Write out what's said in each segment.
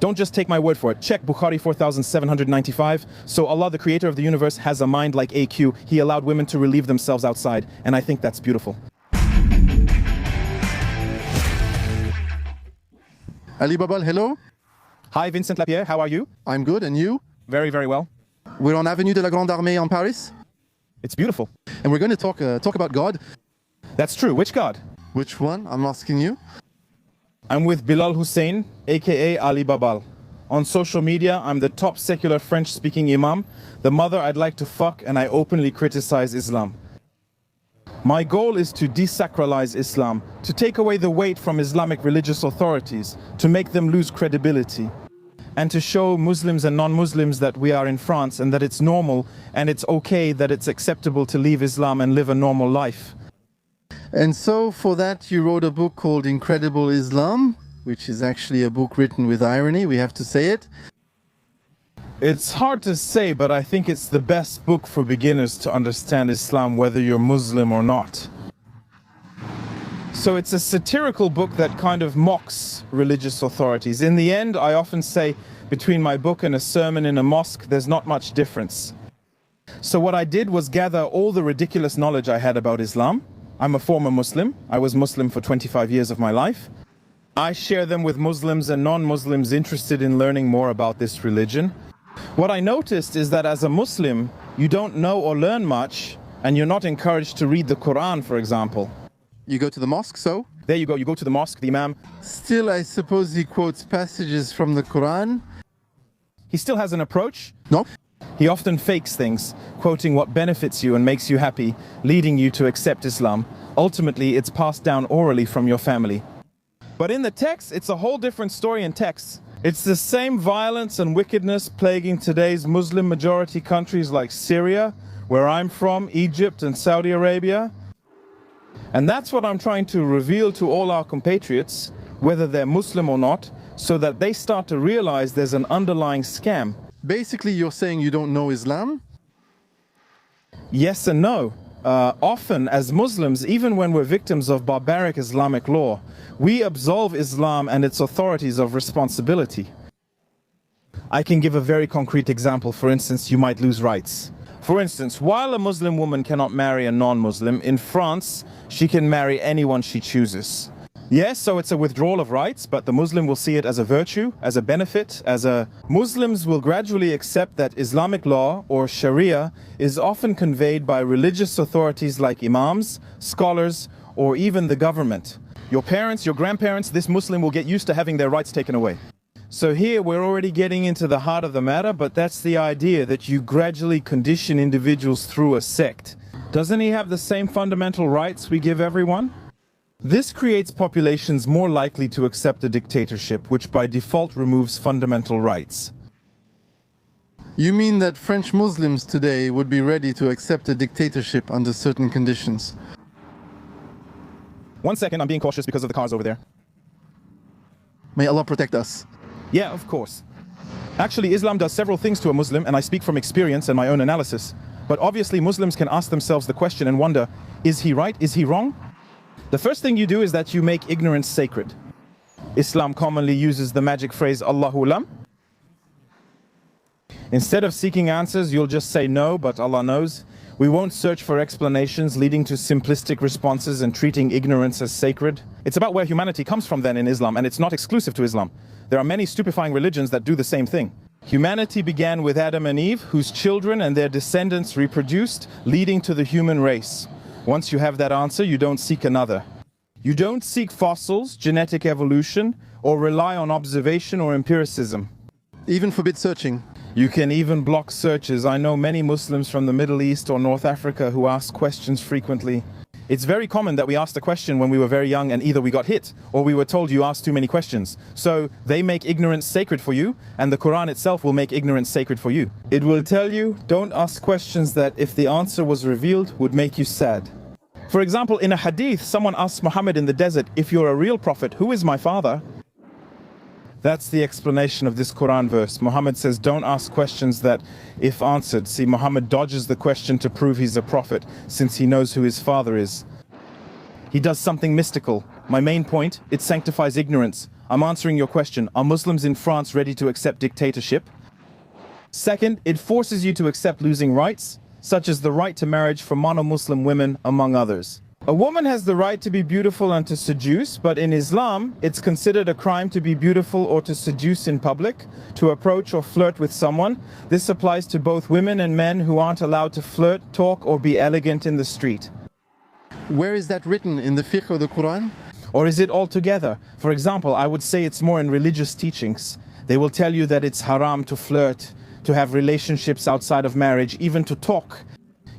Don't just take my word for it. Check Bukhari 4795. So Allah, the creator of the universe, has a mind like AQ. He allowed women to relieve themselves outside. And I think that's beautiful. Ali Babal, hello. Hi, Vincent Lapierre. How are you? I'm good, and you? Very, very well. We're on Avenue de la Grande Armée in Paris. It's beautiful. And we're going to talk about God. That's true. Which God? Which one? I'm asking you. I'm with Bilal Hussein, aka Ali Babal. On social media, I'm the top secular French-speaking imam, the mother I'd like to fuck, and I openly criticize Islam. My goal is to desacralize Islam, to take away the weight from Islamic religious authorities, to make them lose credibility, and to show Muslims and non-Muslims that we are in France and that it's normal and it's okay, that it's acceptable to leave Islam and live a normal life. And so for that you wrote a book called Incredible Islam, which is actually a book written with irony, we have to say it. It's hard to say, but I think it's the best book for beginners to understand Islam, whether you're Muslim or not. So it's a satirical book that kind of mocks religious authorities. In the end, I often say, between my book and a sermon in a mosque, there's not much difference. So what I did was gather all the ridiculous knowledge I had about Islam. I'm a former Muslim. I was Muslim for 25 years of my life. I share them with Muslims and non-Muslims interested in learning more about this religion. What I noticed is that as a Muslim, you don't know or learn much, and you're not encouraged to read the Quran, for example. You go to the mosque, so? There you go. You go to the mosque, the imam. Still, I suppose he quotes passages from the Quran. He still has an approach. No? He often fakes things, quoting what benefits you and makes you happy, leading you to accept Islam. Ultimately, it's passed down orally from your family. But in the text, it's a whole different story in text. It's the same violence and wickedness plaguing today's Muslim majority countries like Syria, where I'm from, Egypt and Saudi Arabia. And that's what I'm trying to reveal to all our compatriots, whether they're Muslim or not, so that they start to realize there's an underlying scam. Basically, you're saying you don't know Islam? Yes and no. Often, as Muslims, even when we're victims of barbaric Islamic law, we absolve Islam and its authorities of responsibility. I can give a very concrete example. For instance, you might lose rights. For instance, while a Muslim woman cannot marry a non-Muslim, in France, she can marry anyone she chooses. Yes, so it's a withdrawal of rights, but the Muslim will see it as a virtue, as a benefit, Muslims will gradually accept that Islamic law, or Sharia, is often conveyed by religious authorities like imams, scholars, or even the government. Your parents, your grandparents, this Muslim will get used to having their rights taken away. So here we're already getting into the heart of the matter, but that's the idea, that you gradually condition individuals through a sect. Doesn't he have the same fundamental rights we give everyone? This creates populations more likely to accept a dictatorship, which by default removes fundamental rights. You mean that French Muslims today would be ready to accept a dictatorship under certain conditions? 1 second, I'm being cautious because of the cars over there. May Allah protect us. Yeah, of course. Actually, Islam does several things to a Muslim, and I speak from experience and my own analysis. But obviously, Muslims can ask themselves the question and wonder, is he right? Is he wrong? The first thing you do is that you make ignorance sacred. Islam commonly uses the magic phrase, Allahu Alam. Instead of seeking answers, you'll just say no, but Allah knows. We won't search for explanations, leading to simplistic responses and treating ignorance as sacred. It's about where humanity comes from then in Islam, and it's not exclusive to Islam. There are many stupefying religions that do the same thing. Humanity began with Adam and Eve, whose children and their descendants reproduced, leading to the human race. Once you have that answer, you don't seek another. You don't seek fossils, genetic evolution, or rely on observation or empiricism. Even forbid searching. You can even block searches. I know many Muslims from the Middle East or North Africa who ask questions frequently. It's very common that we asked a question when we were very young and either we got hit or we were told you asked too many questions. So they make ignorance sacred for you, and the Quran itself will make ignorance sacred for you. It will tell you, don't ask questions that, if the answer was revealed, would make you sad. For example, in a hadith, someone asks Muhammad in the desert, if you're a real prophet, who is my father? That's the explanation of this Quran verse. Muhammad says, don't ask questions that, if answered. See, Muhammad dodges the question to prove he's a prophet, since he knows who his father is. He does something mystical. My main point, it sanctifies ignorance. I'm answering your question. Are Muslims in France ready to accept dictatorship? Second, it forces you to accept losing rights, such as the right to marriage for mono-Muslim women, among others. A woman has the right to be beautiful and to seduce, but in Islam, it's considered a crime to be beautiful or to seduce in public, to approach or flirt with someone. This applies to both women and men who aren't allowed to flirt, talk, or be elegant in the street. Where is that written? In the fiqh of the Quran? Or is it all together? For example, I would say it's more in religious teachings. They will tell you that it's haram to flirt, to have relationships outside of marriage, even to talk.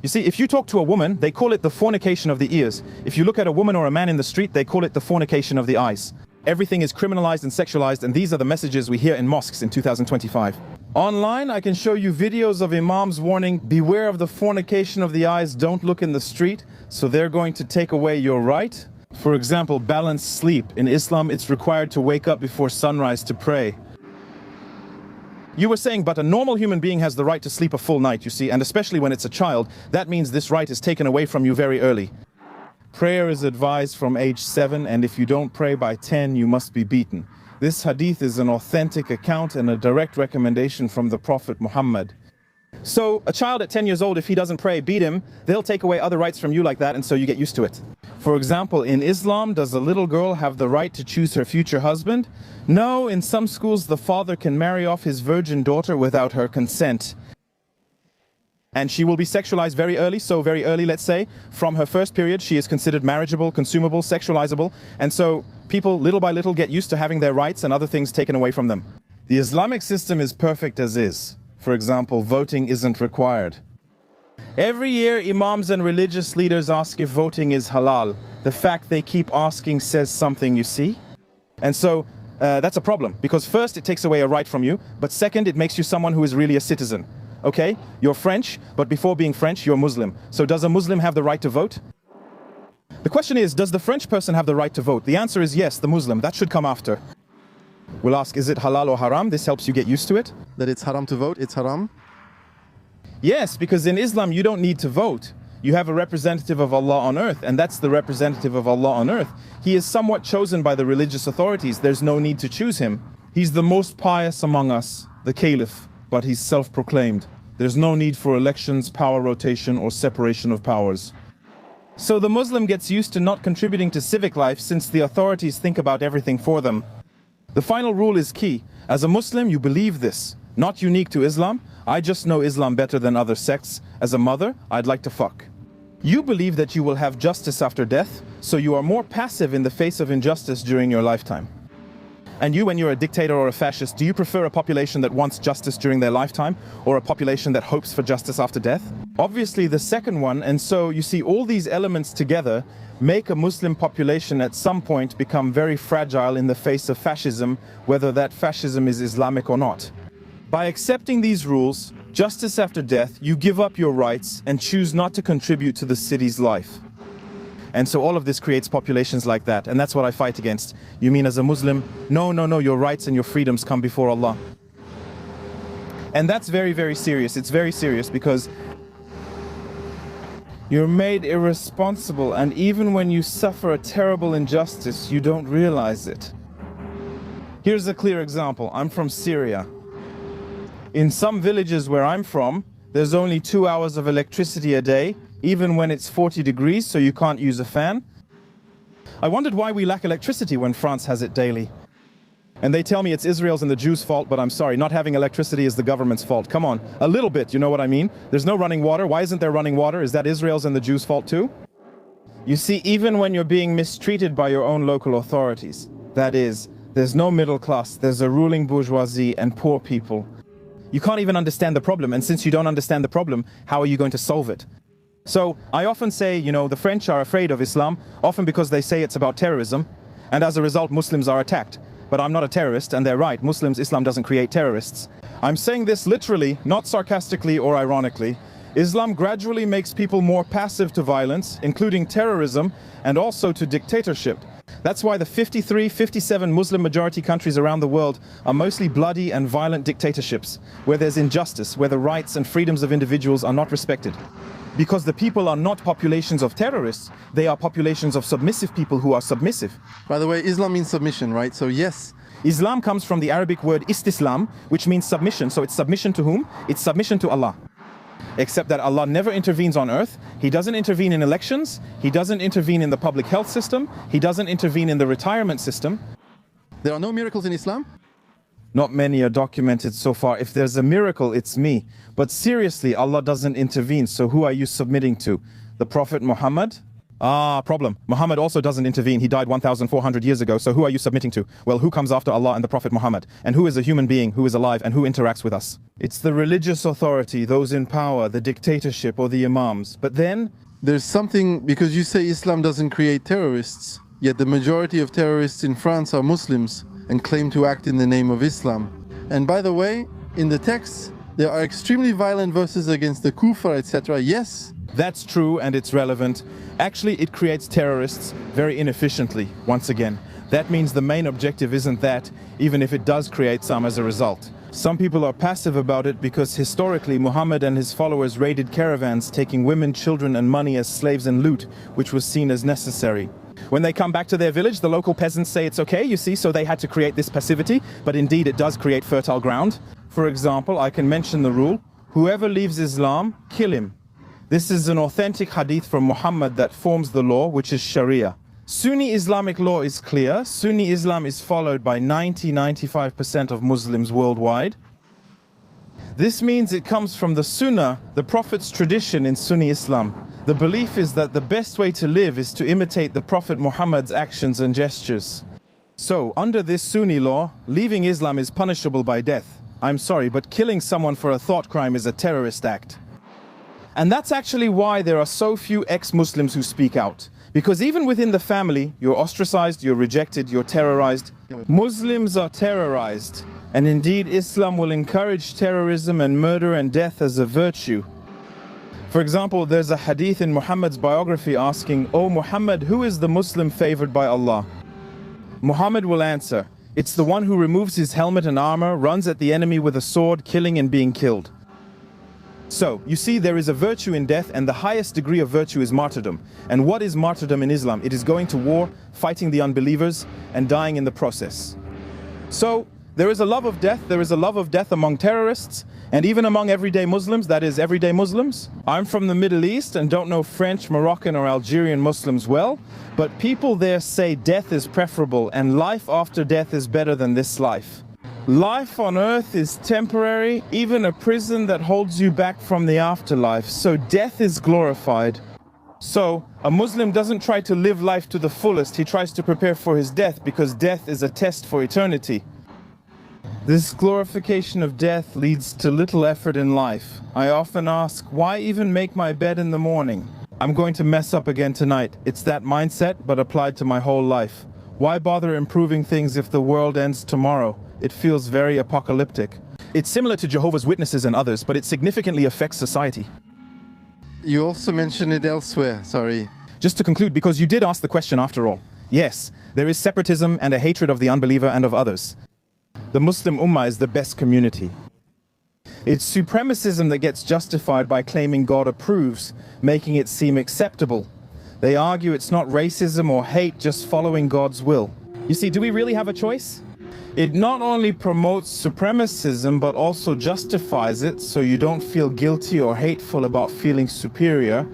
You see, if you talk to a woman, they call it the fornication of the ears. If you look at a woman or a man in the street, they call it the fornication of the eyes. Everything is criminalized and sexualized, and these are the messages we hear in mosques in 2025. Online, I can show you videos of imams warning, beware of the fornication of the eyes, don't look in the street, so they're going to take away your right. For example, balanced sleep. In Islam, it's required to wake up before sunrise to pray. You were saying, but a normal human being has the right to sleep a full night, you see, and especially when it's a child, that means this right is taken away from you very early. Prayer is advised from age 7, and if you don't pray by 10, you must be beaten. This hadith is an authentic account and a direct recommendation from the Prophet Muhammad. So a child at 10 years old, if he doesn't pray, beat him, they'll take away other rights from you like that, and so you get used to it. For example, in Islam, does a little girl have the right to choose her future husband? No, in some schools the father can marry off his virgin daughter without her consent. And she will be sexualized very early, so very early, let's say, from her first period, she is considered marriageable, consumable, sexualizable, and so people little by little get used to having their rights and other things taken away from them. The Islamic system is perfect as is. For example, voting isn't required. Every year, imams and religious leaders ask if voting is halal. The fact they keep asking says something, you see? And so, that's a problem, because first, it takes away a right from you, but second, it makes you someone who is really a citizen. Okay, you're French, but before being French, you're Muslim. So does a Muslim have the right to vote? The question is, does the French person have the right to vote? The answer is yes, the Muslim. That should come after. We'll ask, is it halal or haram? This helps you get used to it. That it's haram to vote? It's haram? Yes, because in Islam, you don't need to vote. You have a representative of Allah on earth, and that's the representative of Allah on earth. He is somewhat chosen by the religious authorities. There's no need to choose him. He's the most pious among us, the caliph, but he's self-proclaimed. There's no need for elections, power rotation, or separation of powers. So the Muslim gets used to not contributing to civic life since the authorities think about everything for them. The final rule is key. As a Muslim, you believe this. Not unique to Islam. I just know Islam better than other sects. As a mother, I'd like to fuck. You believe that you will have justice after death, so you are more passive in the face of injustice during your lifetime. And you, when you're a dictator or a fascist, do you prefer a population that wants justice during their lifetime, or a population that hopes for justice after death? Obviously the second one, and so you see all these elements together make a Muslim population at some point become very fragile in the face of fascism, whether that fascism is Islamic or not. By accepting these rules, justice after death, you give up your rights and choose not to contribute to the city's life. And so all of this creates populations like that, and that's what I fight against. You mean as a Muslim, no, your rights and your freedoms come before Allah. And that's very, very serious. It's very serious because you're made irresponsible, and even when you suffer a terrible injustice, you don't realize it. Here's a clear example. I'm from Syria. In some villages where I'm from, there's only 2 hours of electricity a day, even when it's 40 degrees, so you can't use a fan. I wondered why we lack electricity when France has it daily. And they tell me it's Israel's and the Jews' fault, but I'm sorry, not having electricity is the government's fault. Come on, a little bit, you know what I mean? There's no running water. Why isn't there running water? Is that Israel's and the Jews' fault too? You see, even when you're being mistreated by your own local authorities, that is, there's no middle class, there's a ruling bourgeoisie and poor people. You can't even understand the problem, and since you don't understand the problem, how are you going to solve it? So I often say, you know, the French are afraid of Islam, often because they say it's about terrorism, and as a result Muslims are attacked. But I'm not a terrorist, and they're right. Islam doesn't create terrorists. I'm saying this literally, not sarcastically or ironically. Islam gradually makes people more passive to violence, including terrorism, and also to dictatorship. That's why the 53, 57 Muslim majority countries around the world are mostly bloody and violent dictatorships, where there's injustice, where the rights and freedoms of individuals are not respected. Because the people are not populations of terrorists, they are populations of submissive people who are submissive. By the way, Islam means submission, right? So yes, Islam comes from the Arabic word istislam, which means submission. So it's submission to whom? It's submission to Allah. Except that Allah never intervenes on earth. He doesn't intervene in elections. He doesn't intervene in the public health system. He doesn't intervene in the retirement system. There are no miracles in Islam? Not many are documented so far. If there's a miracle, it's me. But seriously, Allah doesn't intervene. So who are you submitting to? The Prophet Muhammad? Problem. Muhammad also doesn't intervene. He died 1,400 years ago. So who are you submitting to? Well, who comes after Allah and the Prophet Muhammad? And who is a human being who is alive and who interacts with us? It's the religious authority, those in power, the dictatorship or the imams. But then There's something, because you say Islam doesn't create terrorists, yet the majority of terrorists in France are Muslims and claim to act in the name of Islam. And by the way, in the text, there are extremely violent verses against the Kufar, etc. Yes, that's true and it's relevant. Actually, it creates terrorists very inefficiently, once again. That means the main objective isn't that, even if it does create some as a result. Some people are passive about it because historically Muhammad and his followers raided caravans, taking women, children and money as slaves and loot, which was seen as necessary. When they come back to their village, the local peasants say it's okay, you see, so they had to create this passivity, but indeed it does create fertile ground. For example, I can mention the rule, whoever leaves Islam, kill him. This is an authentic hadith from Muhammad that forms the law, which is Sharia. Sunni Islamic law is clear. Sunni Islam is followed by 90-95% of Muslims worldwide. This means it comes from the Sunnah, the Prophet's tradition in Sunni Islam. The belief is that the best way to live is to imitate the Prophet Muhammad's actions and gestures. So, under this Sunni law, leaving Islam is punishable by death. I'm sorry, but killing someone for a thought crime is a terrorist act. And that's actually why there are so few ex-Muslims who speak out. Because even within the family, you're ostracized, you're rejected, you're terrorized. Muslims are terrorized. And indeed, Islam will encourage terrorism and murder and death as a virtue. For example, there's a hadith in Muhammad's biography asking, "O Muhammad, who is the Muslim favored by Allah?" Muhammad will answer, "It's the one who removes his helmet and armor, runs at the enemy with a sword, killing and being killed." So, you see, there is a virtue in death, and the highest degree of virtue is martyrdom. And what is martyrdom in Islam? It is going to war, fighting the unbelievers, and dying in the process. So, there is a love of death, there is a love of death among terrorists, and even among everyday Muslims, that is, everyday Muslims. I'm from the Middle East and don't know French, Moroccan, or Algerian Muslims well, but people there say death is preferable, and life after death is better than this life. Life on earth is temporary, even a prison that holds you back from the afterlife, so death is glorified. So, a Muslim doesn't try to live life to the fullest, he tries to prepare for his death because death is a test for eternity. This glorification of death leads to little effort in life. I often ask, why even make my bed in the morning? I'm going to mess up again tonight. It's that mindset, but applied to my whole life. Why bother improving things if the world ends tomorrow? It feels very apocalyptic. It's similar to Jehovah's Witnesses and others, but it significantly affects society. you also mentioned it elsewhere, sorry. Just to conclude, because you did ask the question after all. Yes, there is separatism and a hatred of the unbeliever and of others. The Muslim Ummah is the best community. It's supremacism that gets justified by claiming God approves, making it seem acceptable. They argue it's not racism or hate, just following God's will. You see, do we really have a choice? It not only promotes supremacism, but also justifies it, so you don't feel guilty or hateful about feeling superior.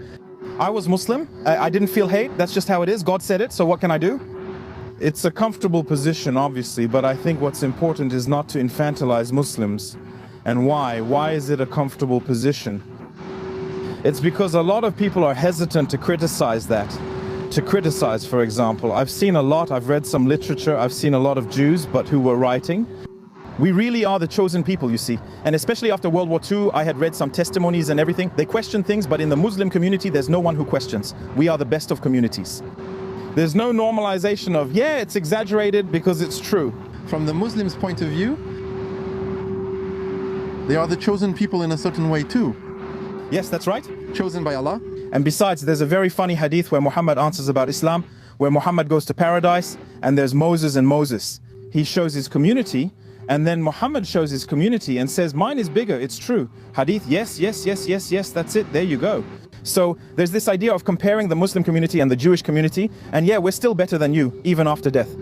I was Muslim. I didn't feel hate. That's just how it is. God said it, so what can I do? It's a comfortable position, obviously, but I think what's important is not to infantilize Muslims. And why? Why is it a comfortable position? It's because a lot of people are hesitant to criticize that. To criticize, for example. I've seen a lot, I've read some literature, I've seen a lot of Jews, but who were writing. We really are the chosen people, you see. And especially after World War II, I had read some testimonies and everything. They question things, but in the Muslim community, there's no one who questions. We are the best of communities. There's no normalization of, yeah, it's exaggerated because it's true. From the Muslims' point of view, they are the chosen people in a certain way too. Yes, that's right. Chosen by Allah. And besides, there's a very funny hadith where Muhammad answers about Islam, where Muhammad goes to paradise, and there's Moses and Moses. He shows his community, and then Muhammad shows his community and says, mine is bigger, it's true. Hadith, yes, yes, yes, yes, yes, that's it, there you go. So there's this idea of comparing the Muslim community and the Jewish community, and yeah, we're still better than you, even after death.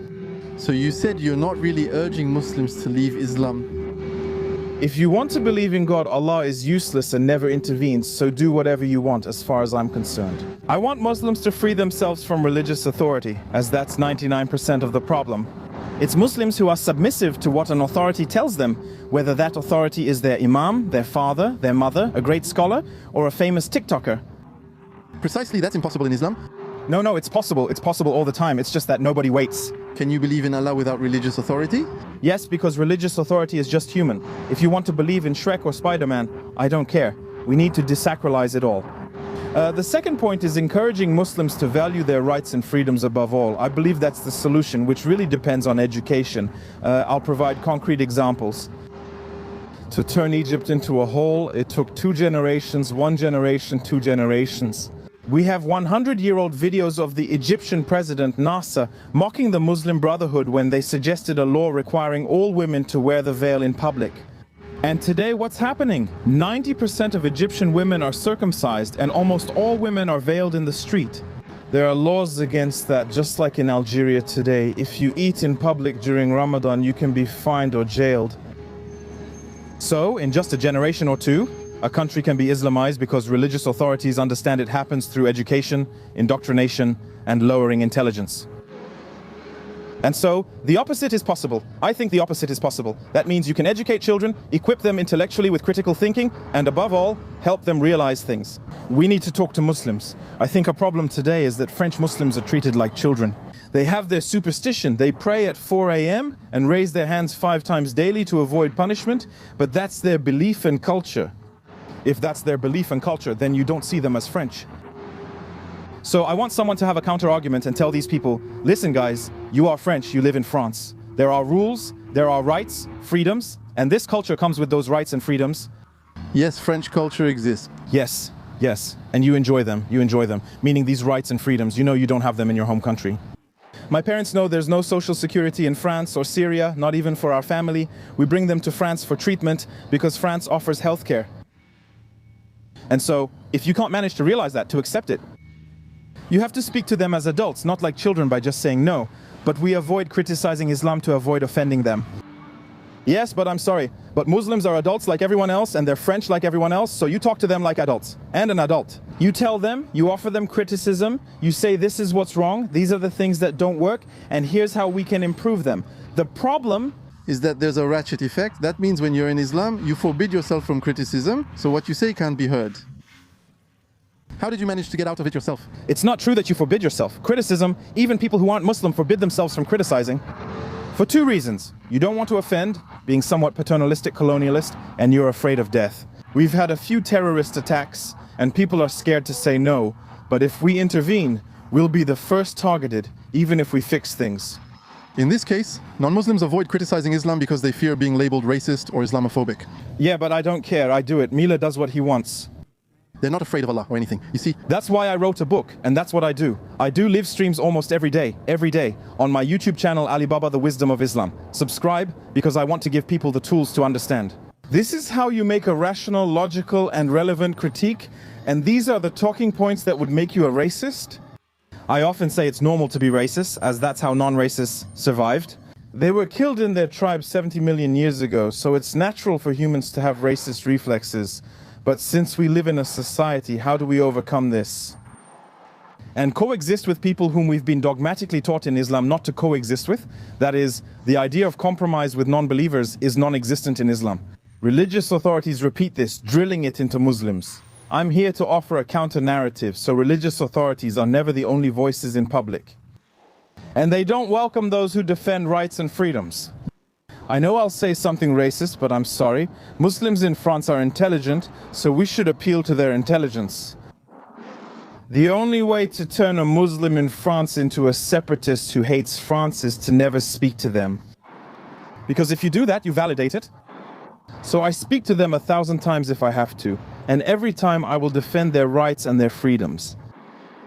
So you said you're not really urging Muslims to leave Islam. If you want to believe in God, Allah is useless and never intervenes, so do whatever you want as far as I'm concerned. I want Muslims to free themselves from religious authority, as that's 99% of the problem. It's Muslims who are submissive to what an authority tells them, whether that authority is their imam, their father, their mother, a great scholar, or a famous TikToker. Precisely, that's impossible in Islam. No, it's possible. It's possible all the time. It's just that nobody waits. Can you believe in Allah without religious authority? Yes, because religious authority is just human. If you want to believe in Shrek or Spider-Man, I don't care. We need to desacralize it all. The second point is encouraging Muslims to value their rights and freedoms above all. I believe that's the solution, which really depends on education. I'll provide concrete examples. To turn Egypt into a whole, it took 2 generations, 1 generation, 2 generations. We have 100-year-old videos of the Egyptian president Nasser mocking the Muslim Brotherhood when they suggested a law requiring all women to wear the veil in public. And today, what's happening? 90% of Egyptian women are circumcised and almost all women are veiled in the street. There are laws against that, just like in Algeria today. If you eat in public during Ramadan, you can be fined or jailed. So, in just a generation or two, a country can be Islamized because religious authorities understand it happens through education, indoctrination, and lowering intelligence. And so, the opposite is possible. I think the opposite is possible. That means you can educate children, equip them intellectually with critical thinking, and above all, help them realize things. We need to talk to Muslims. I think a problem today is that French Muslims are treated like children. They have their superstition. They pray at 4 a.m. and raise their hands 5 times daily to avoid punishment, but that's their belief and culture. If that's their belief and culture, then you don't see them as French. So I want someone to have a counter-argument and tell these people, listen guys, you are French, you live in France. There are rules, there are rights, freedoms, and this culture comes with those rights and freedoms. Yes, French culture exists. Yes, and you enjoy them, meaning these rights and freedoms. You know you don't have them in your home country. My parents know there's no social security in France or Syria, not even for our family. We bring them to France for treatment because France offers healthcare. And so, if you can't manage to realize that, to accept it, you have to speak to them as adults, not like children by just saying no. But we avoid criticizing Islam to avoid offending them. Yes, but I'm sorry, but Muslims are adults like everyone else and they're French like everyone else, so you talk to them like adults, and an adult. You tell them, you offer them criticism, you say this is what's wrong, these are the things that don't work, and here's how we can improve them. The problem is that there's a ratchet effect. That means when you're in Islam, you forbid yourself from criticism, so what you say can't be heard. How did you manage to get out of it yourself? It's not true that you forbid yourself. Criticism, even people who aren't Muslim forbid themselves from criticizing. For 2 reasons. You don't want to offend, being somewhat paternalistic colonialist, and you're afraid of death. We've had a few terrorist attacks, and people are scared to say no, but if we intervene, we'll be the first targeted, even if we fix things. In this case, non-Muslims avoid criticizing Islam because they fear being labeled racist or Islamophobic. Yeah, but I don't care. I do it. Mila does what he wants. They're not afraid of Allah or anything. You see? That's why I wrote a book, and that's what I do. I do live streams almost every day, on my YouTube channel, Alibaba, The Wisdom of Islam. Subscribe, because I want to give people the tools to understand. This is how you make a rational, logical, and relevant critique, and these are the talking points that would make you a racist? I often say it's normal to be racist, as that's how non-racists survived. They were killed in their tribe 70 million years ago, so it's natural for humans to have racist reflexes. But since we live in a society, how do we overcome this? And coexist with people whom we've been dogmatically taught in Islam not to coexist with. That is, the idea of compromise with non-believers is non-existent in Islam. Religious authorities repeat this, drilling it into Muslims. I'm here to offer a counter-narrative, so religious authorities are never the only voices in public. And they don't welcome those who defend rights and freedoms. I know I'll say something racist, but I'm sorry. Muslims in France are intelligent, so we should appeal to their intelligence. The only way to turn a Muslim in France into a separatist who hates France is to never speak to them. Because if you do that, you validate it. So I speak to them 1,000 times if I have to, and every time I will defend their rights and their freedoms.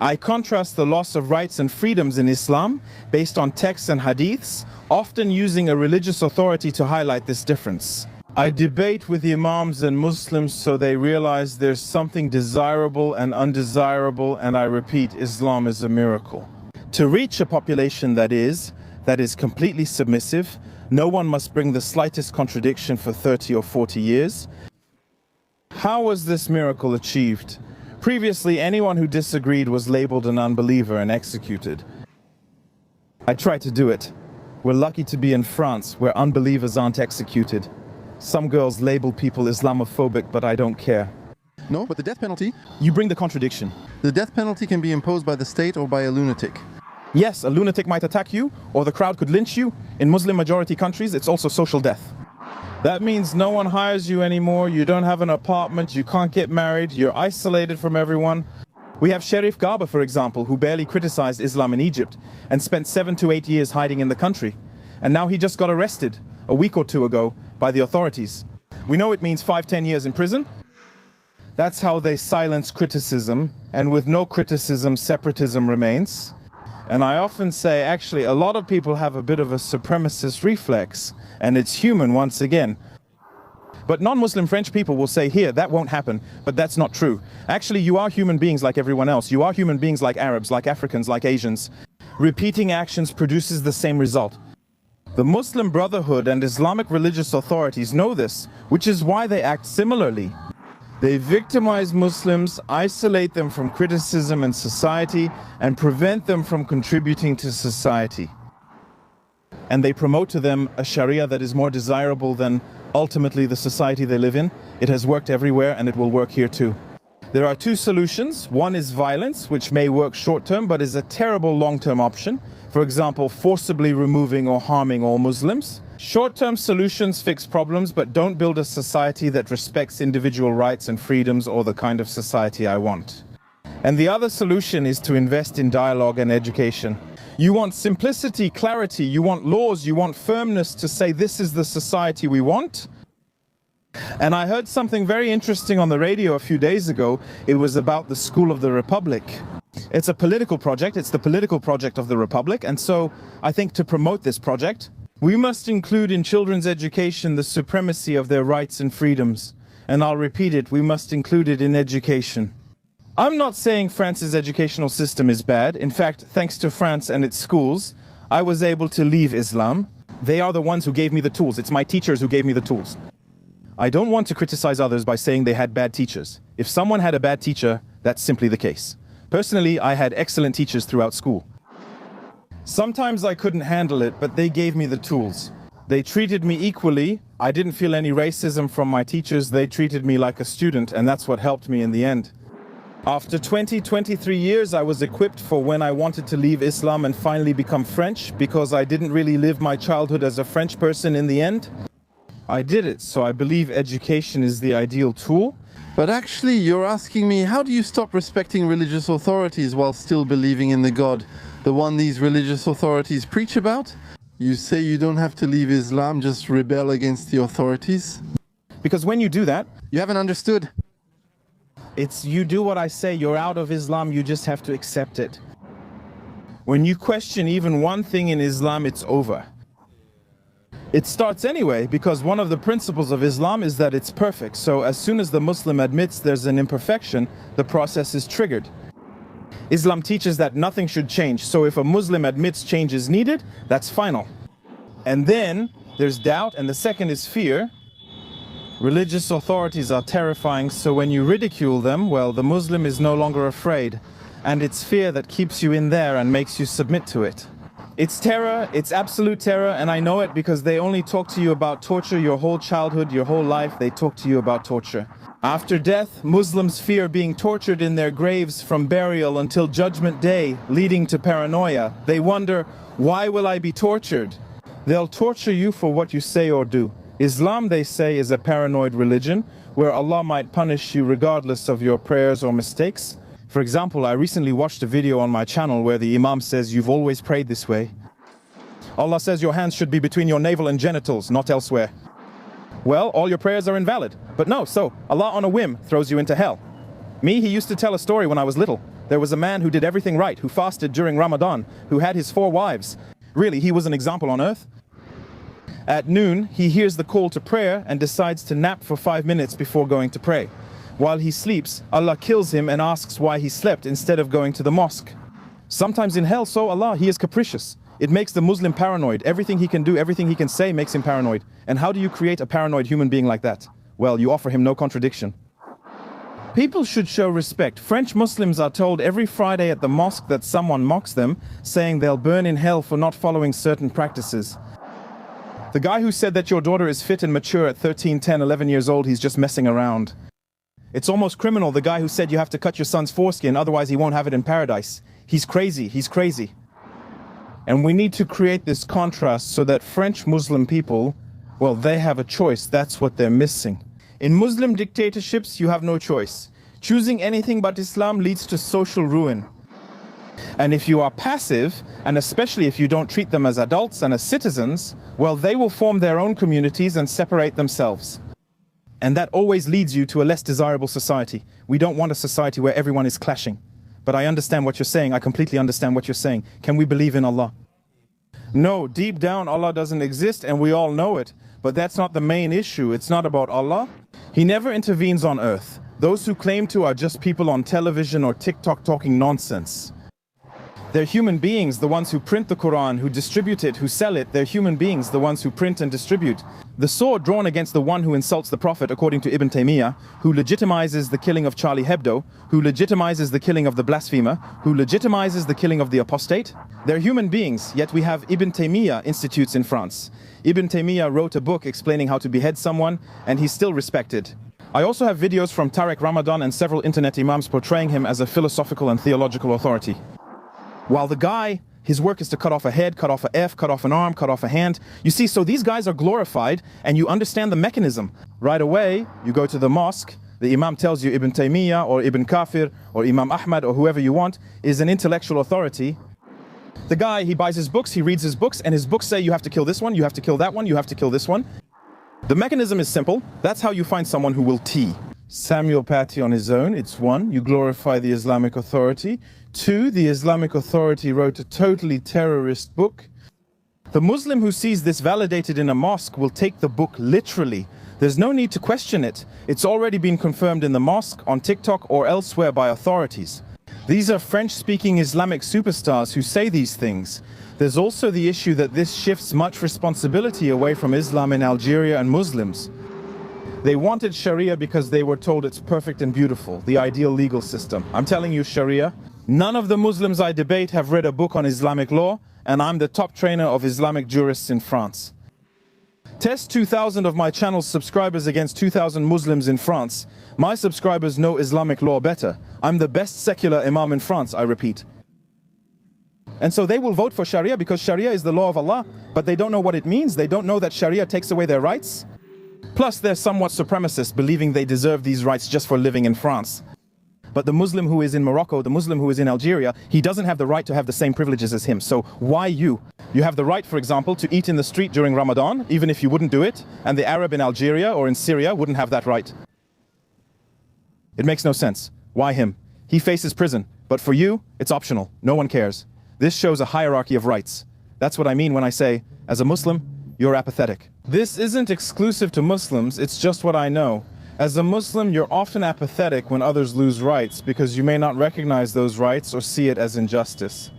I contrast the loss of rights and freedoms in Islam based on texts and hadiths, often using a religious authority to highlight this difference. I debate with imams and Muslims so they realize there's something desirable and undesirable, and I repeat, Islam is a miracle. To reach a population that that is completely submissive. No one must bring the slightest contradiction for 30 or 40 years. How was this miracle achieved? Previously, anyone who disagreed was labeled an unbeliever and executed. I tried to do it. We're lucky to be in France, where unbelievers aren't executed. Some girls label people Islamophobic, but I don't care. No, but the death penalty? You bring the contradiction. The death penalty can be imposed by the state or by a lunatic. Yes, a lunatic might attack you, or the crowd could lynch you. In Muslim-majority countries, it's also social death. That means no one hires you anymore, you don't have an apartment, you can't get married, you're isolated from everyone. We have Sheriff Garba, for example, who barely criticized Islam in Egypt and spent 7 to 8 years hiding in the country. And now he just got arrested a week or two ago by the authorities. We know it means 5-10 years in prison. That's how they silence criticism, and with no criticism, separatism remains. And I often say, actually, a lot of people have a bit of a supremacist reflex, and it's human once again. But non-Muslim French people will say, here, that won't happen, but that's not true. Actually, you are human beings like everyone else. You are human beings like Arabs, like Africans, like Asians. Repeating actions produces the same result. The Muslim Brotherhood and Islamic religious authorities know this, which is why they act similarly. They victimize Muslims, isolate them from criticism and society, and prevent them from contributing to society. And they promote to them a Sharia that is more desirable than ultimately the society they live in. It has worked everywhere, and it will work here too. There are two solutions. One is violence, which may work short-term, but is a terrible long-term option. For example, forcibly removing or harming all Muslims. Short-term solutions fix problems, but don't build a society that respects individual rights and freedoms or the kind of society I want. And the other solution is to invest in dialogue and education. You want simplicity, clarity, you want laws, you want firmness to say this is the society we want. And I heard something very interesting on the radio a few days ago. It was about the School of the Republic. It's a political project, it's the political project of the Republic, and so I think to promote this project, we must include in children's education the supremacy of their rights and freedoms. And I'll repeat it, we must include it in education. I'm not saying France's educational system is bad. In fact, thanks to France and its schools, I was able to leave Islam. They are the ones who gave me the tools. It's my teachers who gave me the tools. I don't want to criticize others by saying they had bad teachers. If someone had a bad teacher, that's simply the case. Personally, I had excellent teachers throughout school. Sometimes I couldn't handle it, but they gave me the tools. They treated me equally. I didn't feel any racism from my teachers. They treated me like a student, and that's what helped me in the end. After 23 years, I was equipped for when I wanted to leave Islam and finally become French, because I didn't really live my childhood as a French person in the end. I did it, so I believe education is the ideal tool. But actually, you're asking me, how do you stop respecting religious authorities while still believing in the God, the one these religious authorities preach about? You say you don't have to leave Islam, just rebel against the authorities? Because when you do that, You haven't understood. it's you do what I say, you're out of Islam, you just have to accept it. When you question even one thing in Islam, it's over. It starts anyway, because one of the principles of Islam is that it's perfect. So as soon as the Muslim admits there's an imperfection, the process is triggered. Islam teaches that nothing should change. So if a Muslim admits change is needed, that's final. And then there's doubt, and the second is fear. Religious authorities are terrifying, so when you ridicule them, well, the Muslim is no longer afraid. And it's fear that keeps you in there and makes you submit to it. It's terror, it's absolute terror, and I know it because they only talk to you about torture your whole childhood, your whole life. They talk to you about torture. After death, Muslims fear being tortured in their graves from burial until Judgment Day, leading to paranoia. They wonder, why will I be tortured? They'll torture you for what you say or do. Islam, they say, is a paranoid religion where Allah might punish you regardless of your prayers or mistakes. For example, I recently watched a video on my channel where the Imam says, you've always prayed this way. Allah says your hands should be between your navel and genitals, not elsewhere. Well, all your prayers are invalid. But no, so Allah on a whim throws you into hell. Me, he used to tell a story when I was little. There was a man who did everything right, who fasted during Ramadan, who had his 4 wives. Really, he was an example on earth. At noon, he hears the call to prayer and decides to nap for 5 minutes before going to pray. While he sleeps, Allah kills him and asks why he slept instead of going to the mosque. Sometimes in hell, so Allah, he is capricious. It makes the Muslim paranoid. Everything he can do, everything he can say makes him paranoid. And how do you create a paranoid human being like that? Well, you offer him no contradiction. People should show respect. French Muslims are told every Friday at the mosque that someone mocks them, saying they'll burn in hell for not following certain practices. The guy who said that your daughter is fit and mature at 13, 10, 11 years old, he's just messing around. It's almost criminal, the guy who said you have to cut your son's foreskin, otherwise he won't have it in paradise. He's crazy, he's crazy. And we need to create this contrast so that French Muslim people, well, they have a choice. That's what they're missing. In Muslim dictatorships, you have no choice. Choosing anything but Islam leads to social ruin. And if you are passive, and especially if you don't treat them as adults and as citizens, well, they will form their own communities and separate themselves. And that always leads you to a less desirable society. We don't want a society where everyone is clashing. But I understand what you're saying. I completely understand what you're saying. Can we believe in Allah? No, deep down Allah doesn't exist and we all know it. But that's not the main issue. It's not about Allah. He never intervenes on earth. Those who claim to are just people on television or TikTok talking nonsense. They're human beings, the ones who print the Quran, who distribute it, who sell it. They're human beings, the ones who print and distribute. The sword drawn against the one who insults the Prophet, according to Ibn Taymiyyah, who legitimizes the killing of Charlie Hebdo, who legitimizes the killing of the blasphemer, who legitimizes the killing of the apostate. They're human beings, yet we have Ibn Taymiyyah institutes in France. Ibn Taymiyyah wrote a book explaining how to behead someone, and he's still respected. I also have videos from Tariq Ramadan and several internet imams portraying him as a philosophical and theological authority. While the guy, his work is to cut off a head, cut off a F, cut off an arm, cut off a hand. You see, so these guys are glorified and you understand the mechanism. Right away, you go to the mosque, the imam tells you Ibn Taymiyyah or Ibn Kafir or Imam Ahmad or whoever you want is an intellectual authority. The guy, he buys his books, he reads his books, and his books say you have to kill this one, you have to kill that one, you have to kill this one. The mechanism is simple. That's how you find someone who will tea. Samuel Paty on his own, it's 1, you glorify the Islamic Authority. 2, the Islamic Authority wrote a totally terrorist book. The Muslim who sees this validated in a mosque will take the book literally. There's no need to question it. It's already been confirmed in the mosque, on TikTok or elsewhere by authorities. These are French-speaking Islamic superstars who say these things. There's also the issue that this shifts much responsibility away from Islam in Algeria and Muslims. They wanted Sharia because they were told it's perfect and beautiful, the ideal legal system. I'm telling you, Sharia. None of the Muslims I debate have read a book on Islamic law, and I'm the top trainer of Islamic jurists in France. Test 2,000 of my channel's subscribers against 2,000 Muslims in France. My subscribers know Islamic law better. I'm the best secular imam in France, I repeat. And so they will vote for Sharia because Sharia is the law of Allah, but they don't know what it means. They don't know that Sharia takes away their rights. Plus, they're somewhat supremacists, believing they deserve these rights just for living in France. But the Muslim who is in Morocco, the Muslim who is in Algeria, he doesn't have the right to have the same privileges as him. So why you? You have the right, for example, to eat in the street during Ramadan, even if you wouldn't do it, and the Arab in Algeria or in Syria wouldn't have that right. It makes no sense. Why him? He faces prison. But for you, it's optional. No one cares. This shows a hierarchy of rights. That's what I mean when I say, as a Muslim, you're apathetic. This isn't exclusive to Muslims, it's just what I know. As a Muslim, you're often apathetic when others lose rights because you may not recognize those rights or see it as injustice.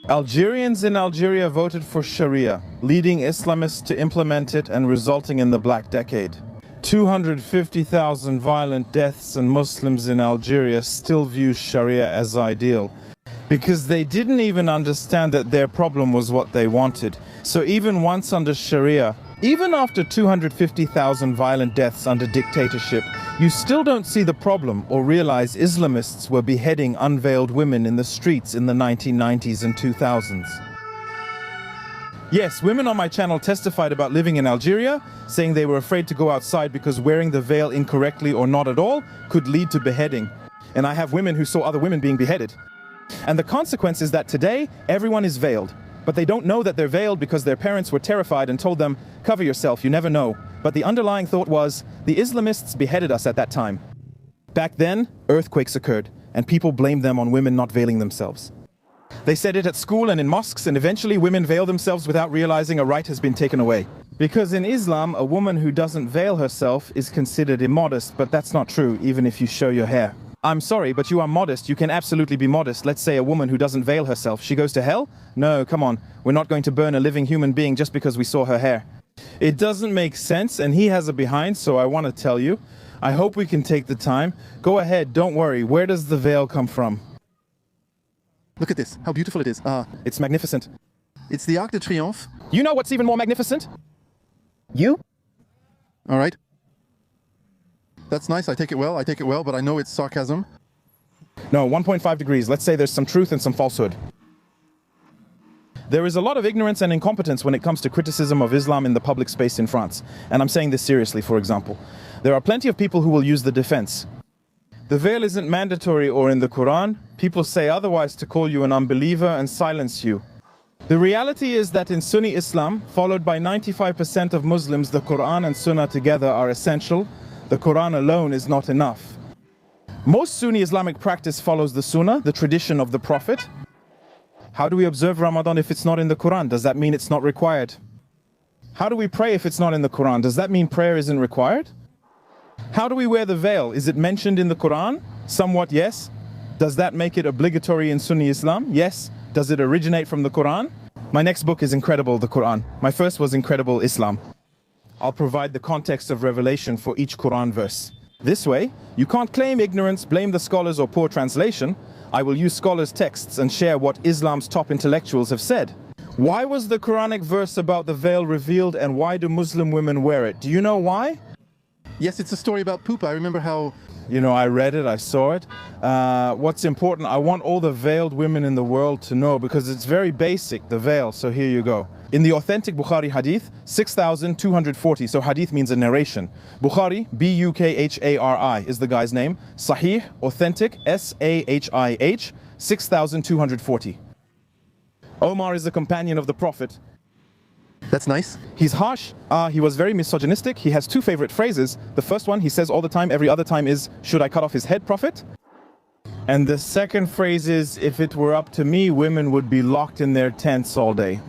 Algerians in Algeria voted for Sharia, leading Islamists to implement it and resulting in the Black Decade. 250,000 violent deaths, and Muslims in Algeria still view Sharia as ideal because they didn't even understand that their problem was what they wanted. So even once under Sharia, even after 250,000 violent deaths under dictatorship, you still don't see the problem or realize Islamists were beheading unveiled women in the streets in the 1990s and 2000s. Yes, women on my channel testified about living in Algeria, saying they were afraid to go outside because wearing the veil incorrectly or not at all could lead to beheading. And I have women who saw other women being beheaded. And the consequence is that today, everyone is veiled. But they don't know that they're veiled because their parents were terrified and told them, cover yourself, you never know. But the underlying thought was, the Islamists beheaded us at that time. Back then, earthquakes occurred, and people blamed them on women not veiling themselves. They said it at school and in mosques, and eventually women veil themselves without realizing a right has been taken away. Because in Islam, a woman who doesn't veil herself is considered immodest, but that's not true, even if you show your hair. I'm sorry, but you are modest. You can absolutely be modest. Let's say a woman who doesn't veil herself. She goes to hell? No, come on. We're not going to burn a living human being just because we saw her hair. It doesn't make sense, and he has a behind, so I want to tell you. I hope we can take the time. Go ahead, don't worry. Where does the veil come from? Look at this, how beautiful it is. It's magnificent. It's the Arc de Triomphe. You know what's even more magnificent? You? All right. That's nice, I take it well, but I know it's sarcasm. No, 1.5 degrees. Let's say there's some truth and some falsehood. There is a lot of ignorance and incompetence when it comes to criticism of Islam in the public space in France. And I'm saying this seriously, for example. There are plenty of people who will use the defense. The veil isn't mandatory or in the Quran. People say otherwise to call you an unbeliever and silence you. The reality is that in Sunni Islam, followed by 95% of Muslims, the Quran and Sunnah together are essential. The Quran alone is not enough. Most Sunni Islamic practice follows the Sunnah, the tradition of the Prophet. How do we observe Ramadan if it's not in the Quran? Does that mean it's not required? How do we pray if it's not in the Quran? Does that mean prayer isn't required? How do we wear the veil? Is it mentioned in the Quran? Somewhat, yes. Does that make it obligatory in Sunni Islam? Yes. Does it originate from the Quran? My next book is Incredible, the Quran. My first was Incredible Islam. I'll provide the context of revelation for each Quran verse. This way, you can't claim ignorance, blame the scholars or poor translation. I will use scholars' texts and share what Islam's top intellectuals have said. Why was the Quranic verse about the veil revealed, and why do Muslim women wear it? Do you know why? Yes, it's a story about poop. I remember how... You know, I read it, I saw it. What's important, I want all the veiled women in the world to know, because it's very basic, the veil, so here you go. In the authentic Bukhari hadith, 6,240, so hadith means a narration. Bukhari, B-U-K-H-A-R-I is the guy's name. Sahih, authentic, S-A-H-I-H, 6,240. Omar is the companion of the Prophet. That's nice. He's harsh. He was very misogynistic. He has two favorite phrases. The first one he says all the time, every other time, is, should I cut off his head, Prophet? And the second phrase is, if it were up to me, women would be locked in their tents all day.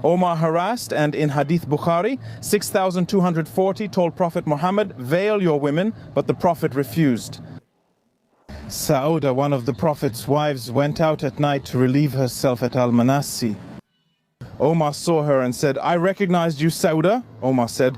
Omar harassed, and in Hadith Bukhari, 6,240 told Prophet Muhammad, veil your women, but the Prophet refused. Sauda, one of the Prophet's wives, went out at night to relieve herself at Al-Manasi. Omar saw her and said, I recognized you, Sauda. Omar said,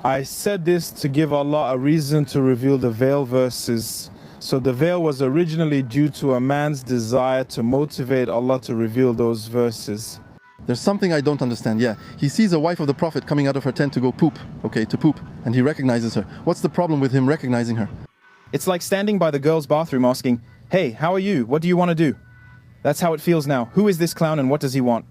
I said this to give Allah a reason to reveal the veil verses. So the veil was originally due to a man's desire to motivate Allah to reveal those verses. There's something I don't understand, yeah. He sees a wife of the Prophet coming out of her tent to go poop, okay, to poop, and he recognizes her. What's the problem with him recognizing her? It's like standing by the girl's bathroom asking, hey, how are you? What do you want to do? That's how it feels now. Who is this clown and what does he want?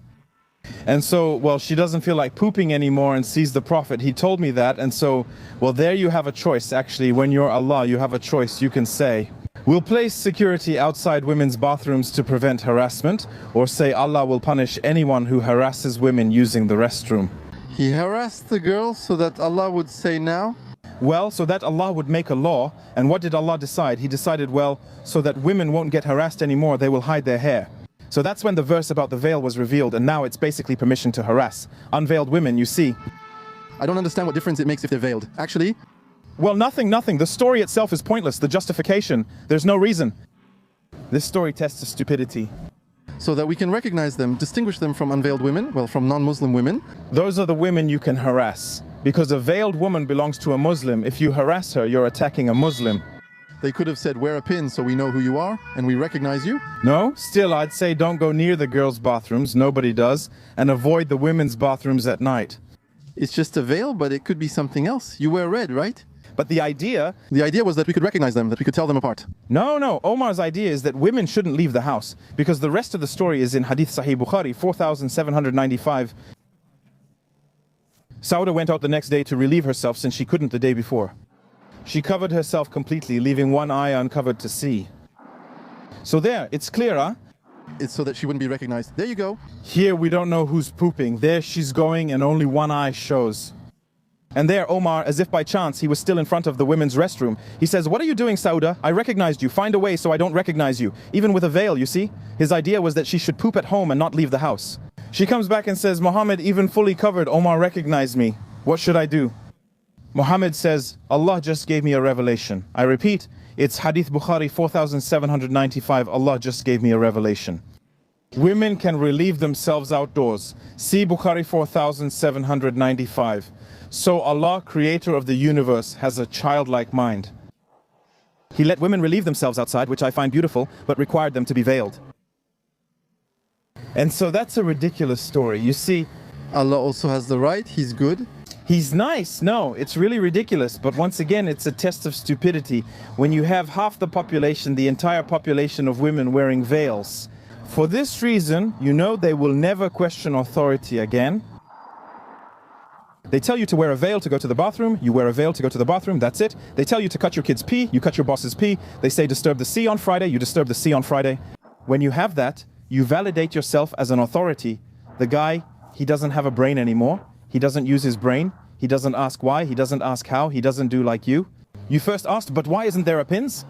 And so, well, she doesn't feel like pooping anymore and sees the Prophet. He told me that, and so, well, there you have a choice. Actually, when you're Allah, you have a choice. You can say, we'll place security outside women's bathrooms to prevent harassment, or say Allah will punish anyone who harasses women using the restroom. He harassed the girl so that Allah would say now? Well, so that Allah would make a law. And what did Allah decide? He decided, well, so that women won't get harassed anymore, they will hide their hair. So that's when the verse about the veil was revealed, and now it's basically permission to harass. Unveiled women, you see. I don't understand what difference it makes if they're veiled. Actually... Well, nothing. The story itself is pointless. The justification, there's no reason. This story tests the stupidity. So that we can recognize them, distinguish them from unveiled women, well, from non-Muslim women. Those are the women you can harass. Because a veiled woman belongs to a Muslim. If you harass her, you're attacking a Muslim. They could have said, wear a pin so we know who you are and we recognize you. No, still I'd say don't go near the girls' bathrooms, nobody does, and avoid the women's bathrooms at night. It's just a veil, but it could be something else. You wear red, right? But the idea was that we could recognize them, that we could tell them apart. No, Omar's idea is that women shouldn't leave the house, because the rest of the story is in Hadith Sahih Bukhari, 4,795. Sauda went out the next day to relieve herself since she couldn't the day before. She covered herself completely, leaving one eye uncovered to see. So there, it's clear, huh? It's so that she wouldn't be recognized. There you go. Here we don't know who's pooping. There she's going and only one eye shows. And there Omar, as if by chance, he was still in front of the women's restroom. He says, what are you doing, Sauda? I recognized you. Find a way so I don't recognize you. Even with a veil, you see? His idea was that she should poop at home and not leave the house. She comes back and says, Muhammad, even fully covered, Omar recognized me. What should I do? Muhammad says, Allah just gave me a revelation. I repeat, it's Hadith Bukhari 4795, Allah just gave me a revelation. Women can relieve themselves outdoors. See Bukhari 4795. So Allah, creator of the universe, has a childlike mind. He let women relieve themselves outside, which I find beautiful, but required them to be veiled. And so that's a ridiculous story. You see, Allah also has the right, He's good. He's nice. No, it's really ridiculous. But once again, it's a test of stupidity. When you have half the population, the entire population of women wearing veils. For this reason, you know they will never question authority again. They tell you to wear a veil to go to the bathroom, you wear a veil to go to the bathroom, that's it. They tell you to cut your kids' pee, you cut your boss's pee. They say disturb the sea on Friday, you disturb the sea on Friday. When you have that, you validate yourself as an authority. The guy, he doesn't have a brain anymore. He doesn't use his brain. He doesn't ask why. He doesn't ask how. He doesn't do like you. You first asked, but why isn't there a pins?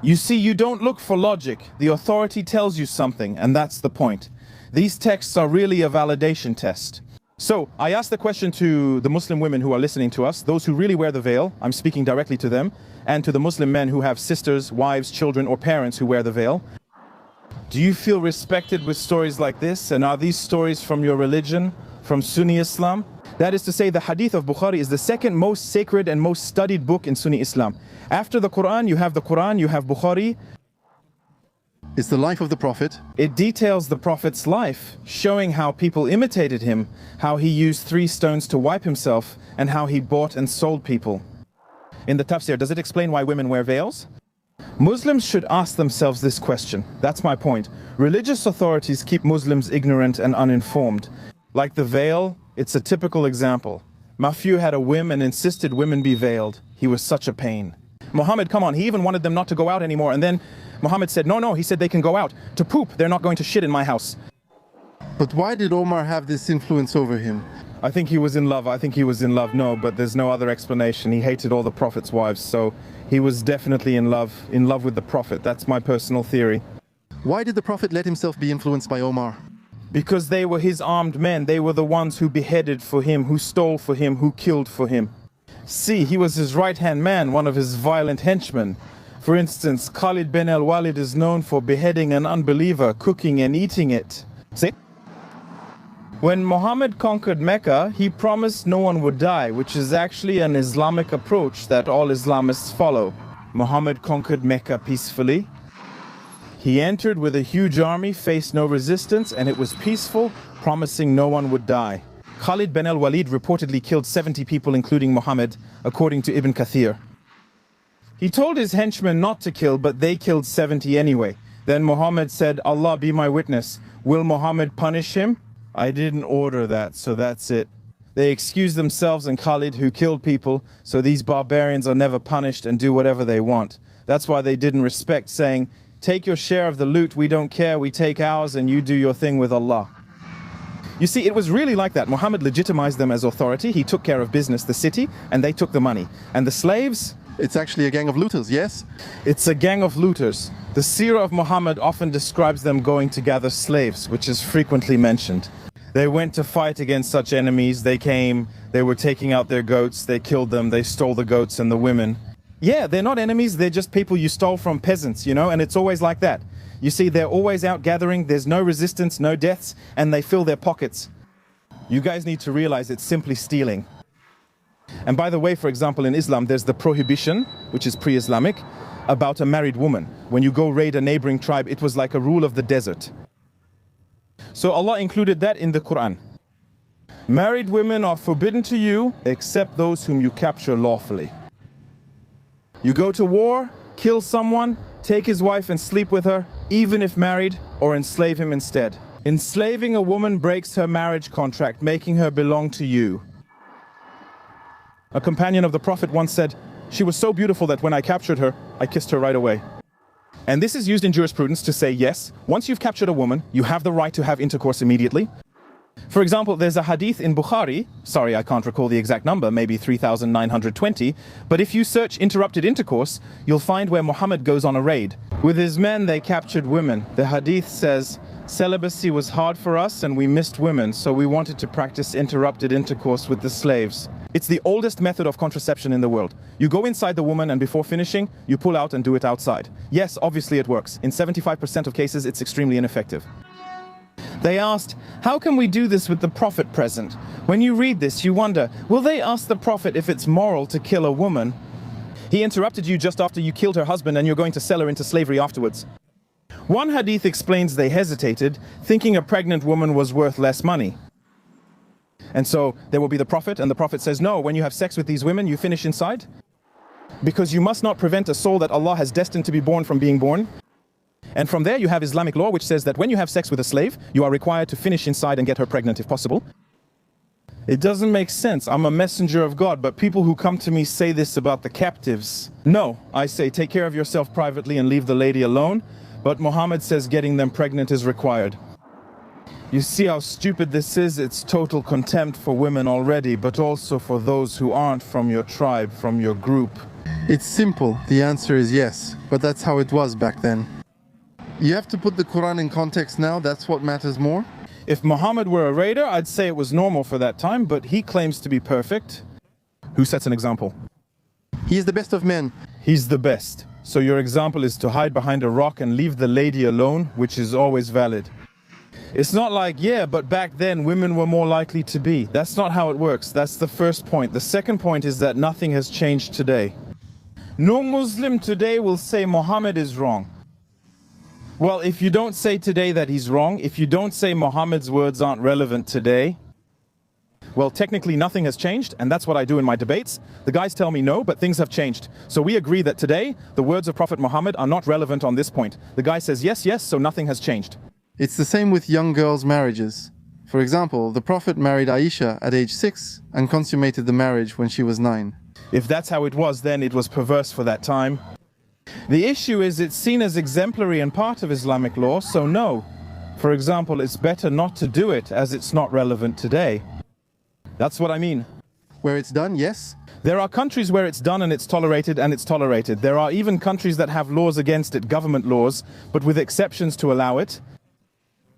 You see, you don't look for logic. The authority tells you something, and that's the point. These texts are really a validation test. So, I asked the question to the Muslim women who are listening to us, those who really wear the veil, I'm speaking directly to them, and to the Muslim men who have sisters, wives, children, or parents who wear the veil. Do you feel respected with stories like this? And are these stories from your religion, from Sunni Islam? That is to say, the Hadith of Bukhari is the second most sacred and most studied book in Sunni Islam. After the Quran, you have Bukhari. It's the life of the Prophet. It details the Prophet's life, showing how people imitated him, how he used 3 stones to wipe himself, and how he bought and sold people. In the tafsir, does it explain why women wear veils? Muslims should ask themselves this question. That's my point. Religious authorities keep Muslims ignorant and uninformed. Like the veil, it's a typical example. Mafiu had a whim and insisted women be veiled. He was such a pain. Muhammad, come on, he even wanted them not to go out anymore. And then Muhammad said, no, he said they can go out. To poop, they're not going to shit in my house. But why did Omar have this influence over him? I think he was in love. No, but there's no other explanation. He hated all the Prophet's wives, so he was definitely in love with the Prophet. That's my personal theory. Why did the Prophet let himself be influenced by Omar? Because they were his armed men. They were the ones who beheaded for him, who stole for him, who killed for him. See, he was his right-hand man, one of his violent henchmen. For instance, Khalid bin al-Walid is known for beheading an unbeliever, cooking and eating it. See? When Muhammad conquered Mecca, he promised no one would die, which is actually an Islamic approach that all Islamists follow. Muhammad conquered Mecca peacefully. He entered with a huge army, faced no resistance, and it was peaceful, promising no one would die. Khalid bin al-Walid reportedly killed 70 people, including Muhammad, according to Ibn Kathir. He told his henchmen not to kill, but they killed 70 anyway. Then Muhammad said, Allah be my witness. Will Muhammad punish him? I didn't order that, so that's it. They excused themselves and Khalid, who killed people, so these barbarians are never punished and do whatever they want. That's why they didn't respect, saying, take your share of the loot, we don't care, we take ours and you do your thing with Allah. You see, it was really like that. Muhammad legitimized them as authority, he took care of business, the city, and they took the money. And the slaves? It's actually a gang of looters, yes? It's a gang of looters. The seerah of Muhammad often describes them going to gather slaves, which is frequently mentioned. They went to fight against such enemies, they came, they were taking out their goats, they killed them, they stole the goats and the women. Yeah, they're not enemies, they're just people you stole from peasants, you know, and it's always like that. You see, they're always out gathering, there's no resistance, no deaths, and they fill their pockets. You guys need to realize it's simply stealing. And by the way, for example, in Islam, there's the prohibition, which is pre-Islamic, about a married woman. When you go raid a neighboring tribe, it was like a rule of the desert. So Allah included that in the Quran. Married women are forbidden to you, except those whom you capture lawfully. You go to war, kill someone, take his wife and sleep with her, even if married, or enslave him instead. Enslaving a woman breaks her marriage contract, making her belong to you. A companion of the Prophet once said, she was so beautiful that when I captured her, I kissed her right away. And this is used in jurisprudence to say, yes, once you've captured a woman, you have the right to have intercourse immediately. For example, there's a hadith in Bukhari, sorry, I can't recall the exact number, maybe 3,920, but if you search interrupted intercourse, you'll find where Muhammad goes on a raid. With his men, they captured women. The hadith says, celibacy was hard for us and we missed women, so we wanted to practice interrupted intercourse with the slaves. It's the oldest method of contraception in the world. You go inside the woman and before finishing, you pull out and do it outside. Yes, obviously it works. In 75% of cases, it's extremely ineffective. They asked, how can we do this with the Prophet present? When you read this, you wonder, will they ask the Prophet if it's moral to kill a woman? He interrupted you just after you killed her husband and you're going to sell her into slavery afterwards. One hadith explains they hesitated, thinking a pregnant woman was worth less money. And so there will be the Prophet, and the Prophet says, no, when you have sex with these women, you finish inside. Because you must not prevent a soul that Allah has destined to be born from being born. And from there you have Islamic law, which says that when you have sex with a slave, you are required to finish inside and get her pregnant if possible. It doesn't make sense. I'm a messenger of God, but people who come to me say this about the captives. No, I say, take care of yourself privately and leave the lady alone. But Muhammad says getting them pregnant is required. You see how stupid this is? It's total contempt for women already, but also for those who aren't from your tribe, from your group. It's simple. The answer is yes, but that's how it was back then. You have to put the Quran in context now. That's what matters more. If Muhammad were a raider, I'd say it was normal for that time, but he claims to be perfect. Who sets an example? He is the best of men. He's the best. So your example is to hide behind a rock and leave the lady alone, which is always valid. It's not like, yeah, but back then women were more likely to be. That's not how it works. That's the first point. The second point is that nothing has changed today. No Muslim today will say Muhammad is wrong. Well, if you don't say today that he's wrong, if you don't say Muhammad's words aren't relevant today, well, technically nothing has changed, and that's what I do in my debates. The guys tell me no, but things have changed. So we agree that today, the words of Prophet Muhammad are not relevant on this point. The guy says yes, yes, so nothing has changed. It's the same with young girls' marriages. For example, the Prophet married Aisha at age 6 and consummated the marriage when she was 9. If that's how it was then, it was perverse for that time. The issue is it's seen as exemplary and part of Islamic law, so no. For example, it's better not to do it as it's not relevant today. That's what I mean. Where it's done, yes. There are countries where it's done and it's tolerated and it's tolerated. There are even countries that have laws against it, government laws, but with exceptions to allow it.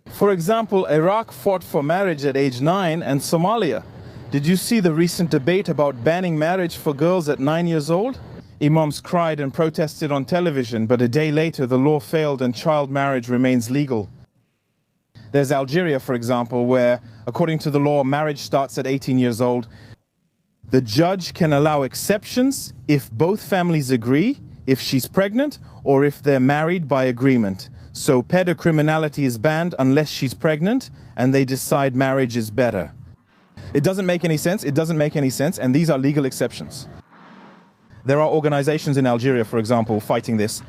For example, Iraq fought for marriage at age 9 and Somalia. Did you see the recent debate about banning marriage for girls at 9 years old? Imams cried and protested on television, but a day later the law failed and child marriage remains legal. There's Algeria, for example, where, according to the law, marriage starts at 18 years old. The judge can allow exceptions if both families agree, if she's pregnant, or if they're married by agreement. So pedocriminality is banned unless she's pregnant and they decide marriage is better. It doesn't make any sense, it doesn't make any sense, and these are legal exceptions. There are organizations in Algeria, for example, fighting this.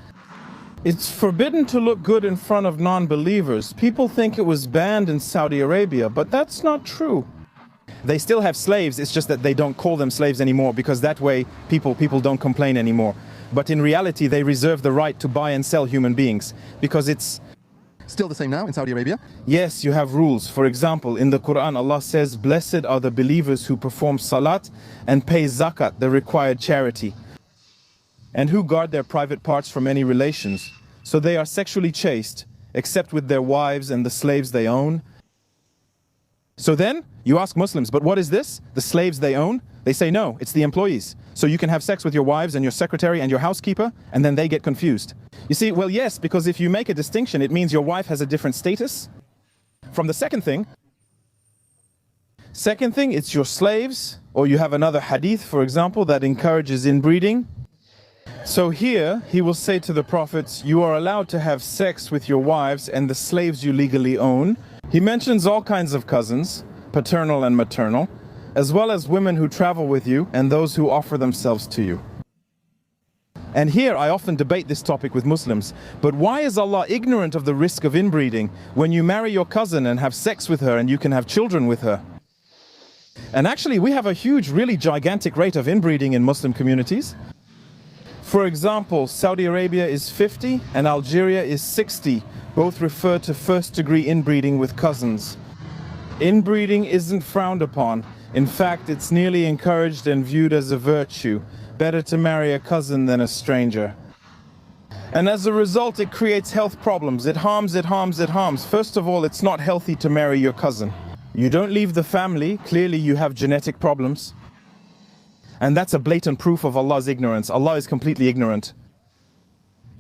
It's forbidden to look good in front of non-believers. People think it was banned in Saudi Arabia, but that's not true. They still have slaves, it's just that they don't call them slaves anymore because that way people don't complain anymore. But in reality, they reserve the right to buy and sell human beings because it's still the same now in Saudi Arabia. Yes, you have rules. For example, in the Quran, Allah says, blessed are the believers who perform salat and pay zakat, the required charity, and who guard their private parts from any relations. So they are sexually chaste, except with their wives and the slaves they own. So then, you ask Muslims, but what is this? The slaves they own? They say no, it's the employees. So you can have sex with your wives and your secretary and your housekeeper, and then they get confused. You see, well, yes, because if you make a distinction, it means your wife has a different status from the second thing. Second thing, it's your slaves, or you have another hadith, for example, that encourages inbreeding. So here, he will say to the prophets, you are allowed to have sex with your wives and the slaves you legally own. He mentions all kinds of cousins, paternal and maternal, as well as women who travel with you and those who offer themselves to you. And here I often debate this topic with Muslims. But why is Allah ignorant of the risk of inbreeding when you marry your cousin and have sex with her and you can have children with her? And actually we have a huge, really gigantic rate of inbreeding in Muslim communities. For example, Saudi Arabia is 50 and Algeria is 60. Both refer to first-degree inbreeding with cousins. Inbreeding isn't frowned upon. In fact, it's nearly encouraged and viewed as a virtue. Better to marry a cousin than a stranger. And as a result, it creates health problems. It harms, it harms, it harms. First of all, it's not healthy to marry your cousin. You don't leave the family. Clearly, you have genetic problems. And that's a blatant proof of Allah's ignorance. Allah is completely ignorant.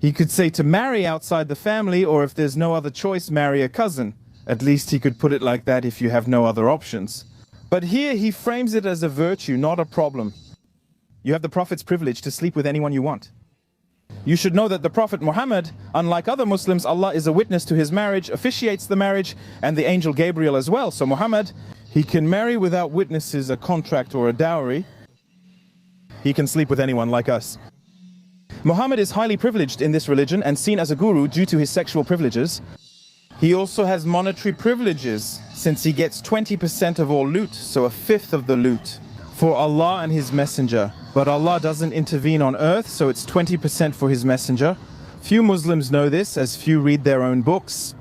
He could say to marry outside the family, or if there's no other choice, marry a cousin. At least he could put it like that if you have no other options. But here he frames it as a virtue, not a problem. You have the Prophet's privilege to sleep with anyone you want. You should know that the Prophet Muhammad, unlike other Muslims, Allah is a witness to his marriage, officiates the marriage, and the angel Gabriel as well. So Muhammad, he can marry without witnesses, a contract or a dowry. He can sleep with anyone like us. Muhammad is highly privileged in this religion and seen as a guru due to his sexual privileges. He also has monetary privileges since he gets 20% of all loot, so a fifth of the loot, for Allah and his messenger. But Allah doesn't intervene on earth, so it's 20% for his messenger. Few Muslims know this, as few read their own books.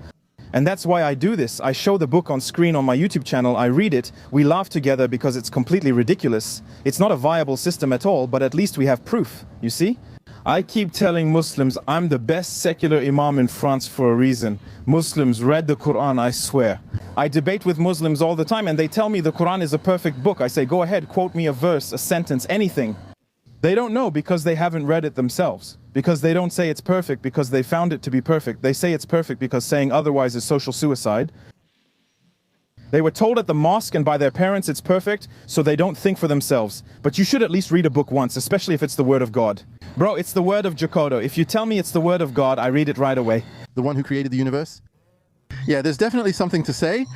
And that's why I do this. I show the book on screen on my YouTube channel, I read it, we laugh together because it's completely ridiculous. It's not a viable system at all, but at least we have proof, you see? I keep telling Muslims I'm the best secular imam in France for a reason. Muslims read the Quran, I swear. I debate with Muslims all the time and they tell me the Quran is a perfect book. I say, go ahead, quote me a verse, a sentence, anything. They don't know because they haven't read it themselves. Because they don't say it's perfect because they found it to be perfect. They say it's perfect because saying otherwise is social suicide. They were told at the mosque and by their parents it's perfect, so they don't think for themselves. But you should at least read a book once, especially if it's the word of God. Bro, it's the word of Jacodo. If you tell me it's the word of God, I read it right away. The one who created the universe? Yeah, there's definitely something to say.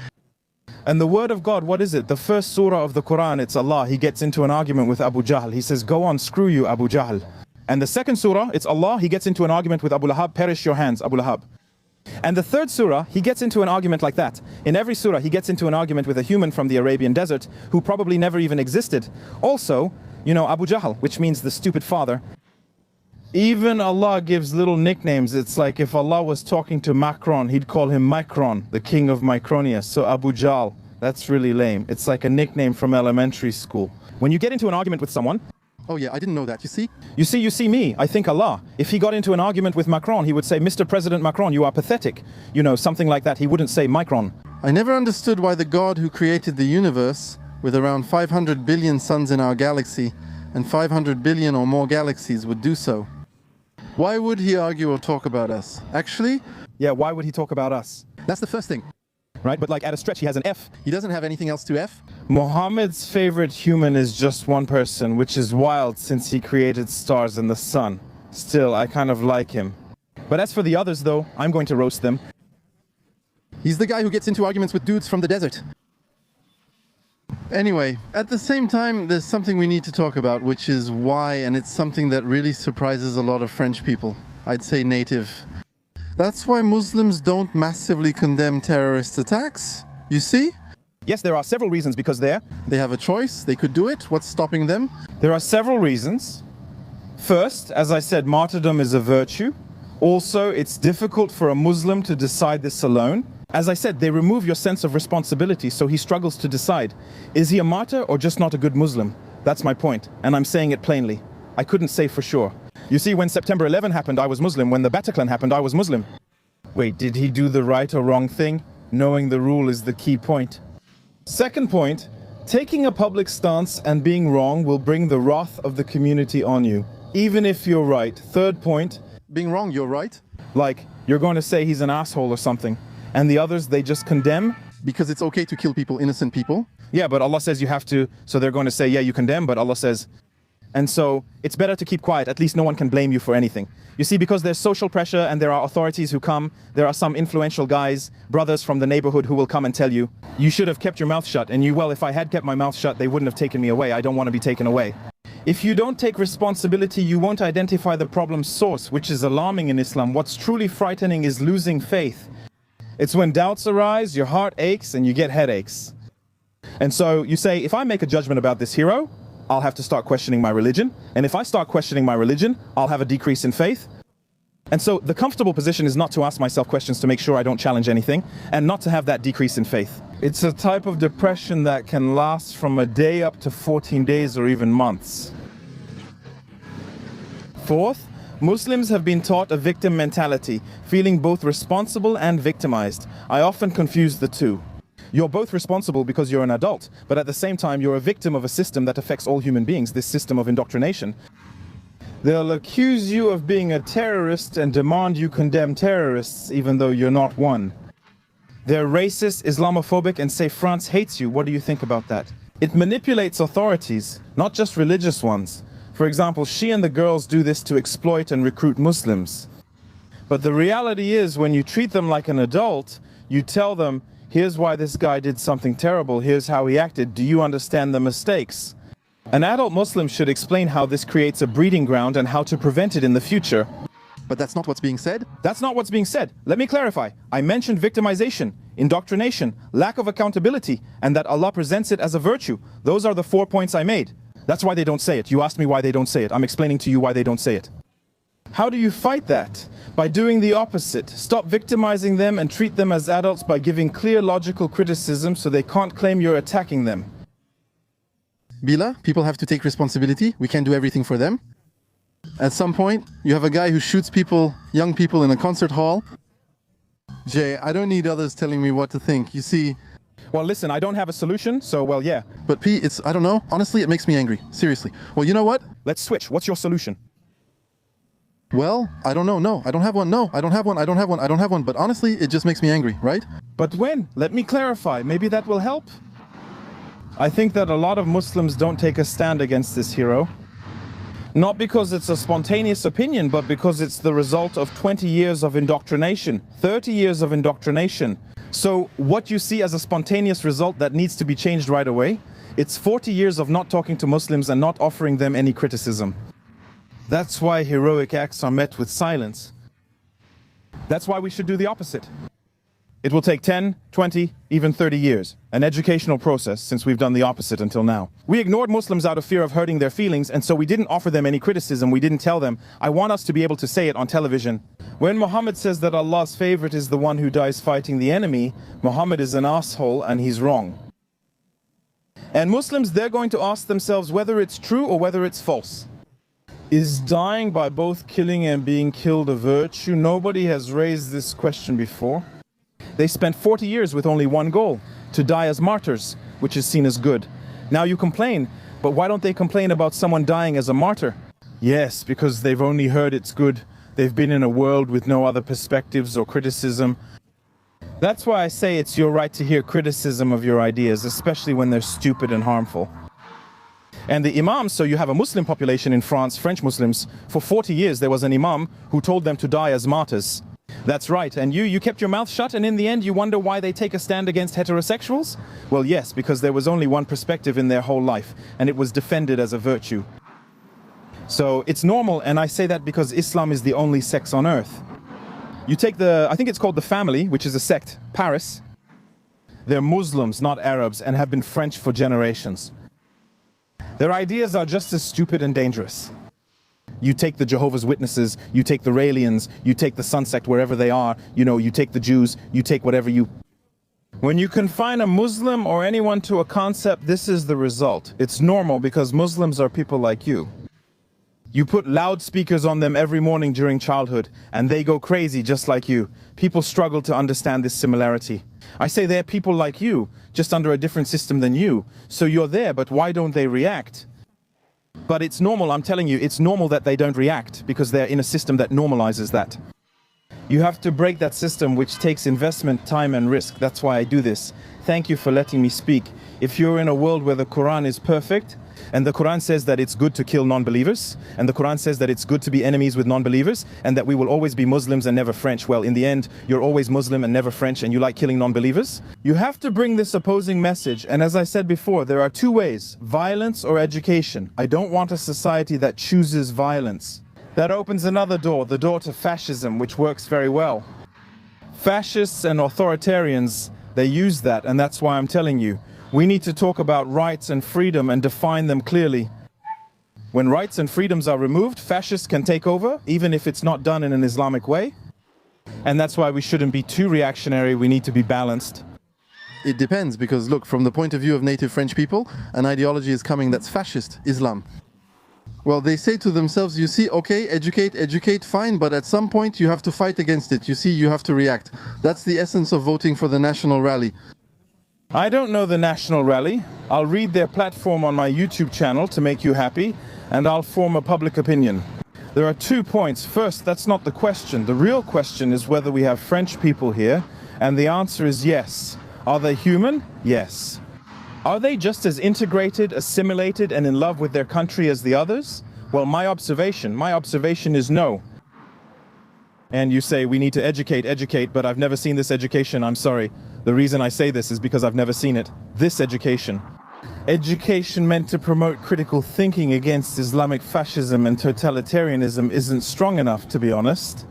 And the word of God, what is it? The first surah of the Quran, it's Allah. He gets into an argument with Abu Jahl. He says, go on, screw you, Abu Jahl. And the second surah, it's Allah. He gets into an argument with Abu Lahab. Perish your hands, Abu Lahab. And the third surah, he gets into an argument like that. In every surah, he gets into an argument with a human from the Arabian desert who probably never even existed. Also, you know, Abu Jahl, which means the stupid father. Even Allah gives little nicknames. It's like if Allah was talking to Macron, he'd call him Micron, the king of Micronia. So Abu Jahl, that's really lame. It's like a nickname from elementary school. When you get into an argument with someone, oh yeah, I didn't know that, you see? You see me, I think Allah. If he got into an argument with Macron, he would say, Mr. President Macron, you are pathetic. You know, something like that. He wouldn't say Micron. I never understood why the God who created the universe, with around 500 billion suns in our galaxy, and 500 billion or more galaxies would do so. Why would he argue or talk about us? Actually? Yeah, why would he talk about us? That's the first thing. Right, but like at a stretch, he has an F. He doesn't have anything else to F? Muhammad's favorite human is just one person, which is wild since he created stars and the sun. Still, I kind of like him. But as for the others though, I'm going to roast them. He's the guy who gets into arguments with dudes from the desert. Anyway, at the same time, there's something we need to talk about, which is why, and it's something that really surprises a lot of French people. I'd say native. That's why Muslims don't massively condemn terrorist attacks. You see? Yes, there are several reasons because they have a choice. They could do it. What's stopping them? There are several reasons. First, as I said, martyrdom is a virtue. Also, it's difficult for a Muslim to decide this alone. As I said, they remove your sense of responsibility, so he struggles to decide. Is he a martyr or just not a good Muslim? That's my point, and I'm saying it plainly. I couldn't say for sure. You see, when September 11 happened, I was Muslim. When the Bataclan happened, I was Muslim. Wait, did he do the right or wrong thing? Knowing the rule is the key point. Second point, taking a public stance and being wrong will bring the wrath of the community on you, even if you're right. Third point, being wrong, you're right. Like, you're going to say he's an asshole or something. And the others, they just condemn. Because it's okay to kill people, innocent people. Yeah, but Allah says you have to, so they're going to say, yeah, you condemn, but Allah says... And so, it's better to keep quiet, at least no one can blame you for anything. You see, because there's social pressure and there are authorities who come, there are some influential guys, brothers from the neighborhood who will come and tell you, you should have kept your mouth shut. And well, if I had kept my mouth shut, they wouldn't have taken me away. I don't want to be taken away. If you don't take responsibility, you won't identify the problem's source, which is alarming in Islam. What's truly frightening is losing faith. It's when doubts arise, your heart aches, and you get headaches. And so you say, if I make a judgment about this hero, I'll have to start questioning my religion. And if I start questioning my religion, I'll have a decrease in faith. And so the comfortable position is not to ask myself questions to make sure I don't challenge anything, and not to have that decrease in faith. It's a type of depression that can last from a day up to 14 days or even months. Fourth, Muslims have been taught a victim mentality, feeling both responsible and victimized. I often confuse the two. You're both responsible because you're an adult, but at the same time, you're a victim of a system that affects all human beings, this system of indoctrination. They'll accuse you of being a terrorist and demand you condemn terrorists, even though you're not one. They're racist, Islamophobic, and say France hates you. What do you think about that? It manipulates authorities, not just religious ones. For example, she and the girls do this to exploit and recruit Muslims. But the reality is, when you treat them like an adult, you tell them, here's why this guy did something terrible, here's how he acted, do you understand the mistakes? An adult Muslim should explain how this creates a breeding ground and how to prevent it in the future. But that's not what's being said? That's not what's being said. Let me clarify. I mentioned victimization, indoctrination, lack of accountability, and that Allah presents it as a virtue. Those are the 4 points I made. That's why they don't say it. You asked me why they don't say it. I'm explaining to you why they don't say it. How do you fight that? By doing the opposite. Stop victimizing them and treat them as adults by giving clear logical criticism so they can't claim you're attacking them. Bila, people have to take responsibility. We can't do everything for them. At some point, you have a guy who shoots people, young people in a concert hall. Jay, I don't need others telling me what to think. You see... Well, listen, I don't have a solution, so, well, yeah. But P, I don't know. Honestly, it makes me angry. Seriously. Well, you know what? Let's switch. What's your solution? Well, I don't know. No, I don't have one. No, I don't have one. I don't have one. I don't have one. But honestly, it just makes me angry, right? But when? Let me clarify. Maybe that will help. I think that a lot of Muslims don't take a stand against this hero. Not because it's a spontaneous opinion, but because it's the result of 20 years of indoctrination, 30 years of indoctrination. So what you see as a spontaneous result that needs to be changed right away, it's 40 years of not talking to Muslims and not offering them any criticism. That's why heroic acts are met with silence. That's why we should do the opposite. It will take 10, 20, even 30 years, an educational process, since we've done the opposite until now. We ignored Muslims out of fear of hurting their feelings, and so we didn't offer them any criticism. We didn't tell them. I want us to be able to say it on television. When Muhammad says that Allah's favorite is the one who dies fighting the enemy, Muhammad is an asshole and he's wrong. And Muslims, they're going to ask themselves whether it's true or whether it's false. Is dying by both killing and being killed a virtue? Nobody has raised this question before. They spent 40 years with only one goal, to die as martyrs, which is seen as good. Now you complain, but why don't they complain about someone dying as a martyr? Yes, because they've only heard it's good. They've been in a world with no other perspectives or criticism. That's why I say it's your right to hear criticism of your ideas, especially when they're stupid and harmful. And the imams, so you have a Muslim population in France, French Muslims. For 40 years there was an imam who told them to die as martyrs. That's right, and you kept your mouth shut, and in the end you wonder why they take a stand against heterosexuals? Well, yes, because there was only one perspective in their whole life, and it was defended as a virtue. So it's normal, and I say that because Islam is the only sex on earth. You take I think it's called the Family, which is a sect, Paris. They're Muslims, not Arabs, and have been French for generations. Their ideas are just as stupid and dangerous. You take the Jehovah's Witnesses, you take the Raelians, you take the Sun sect wherever they are, you take the Jews, you take whatever you... When you confine a Muslim or anyone to a concept, this is the result. It's normal because Muslims are people like you. You put loudspeakers on them every morning during childhood, and they go crazy just like you. People struggle to understand this similarity. I say they're people like you, just under a different system than you. So you're there, but why don't they react? But it's normal, I'm telling you, it's normal that they don't react because they're in a system that normalizes that. You have to break that system, which takes investment, time and risk. That's why I do this. Thank you for letting me speak. If you're in a world where the Quran is perfect, and the Quran says that it's good to kill non-believers, and the Quran says that it's good to be enemies with non-believers, and that we will always be Muslims and never French. Well, in the end, you're always Muslim and never French, and you like killing non-believers. You have to bring this opposing message, and as I said before, there are two ways, violence or education. I don't want a society that chooses violence. That opens another door, the door to fascism, which works very well. Fascists and authoritarians, they use that, and that's why I'm telling you. We need to talk about rights and freedom and define them clearly. When rights and freedoms are removed, fascists can take over, even if it's not done in an Islamic way. And that's why we shouldn't be too reactionary, we need to be balanced. It depends, because look, from the point of view of native French people, an ideology is coming that's fascist, Islam. Well, they say to themselves, you see, okay, educate, fine, but at some point you have to fight against it. You see, you have to react. That's the essence of voting for the National Rally. I don't know the National Rally. I'll read their platform on my YouTube channel to make you happy, and I'll form a public opinion. There are 2 points. First, that's not the question. The real question is whether we have French people here, and the answer is yes. Are they human? Yes. Are they just as integrated, assimilated, and in love with their country as the others? Well, my observation is no. And you say, we need to educate, but I've never seen this education, I'm sorry. The reason I say this is because I've never seen it. This education. Education meant to promote critical thinking against Islamic fascism and totalitarianism isn't strong enough, to be honest.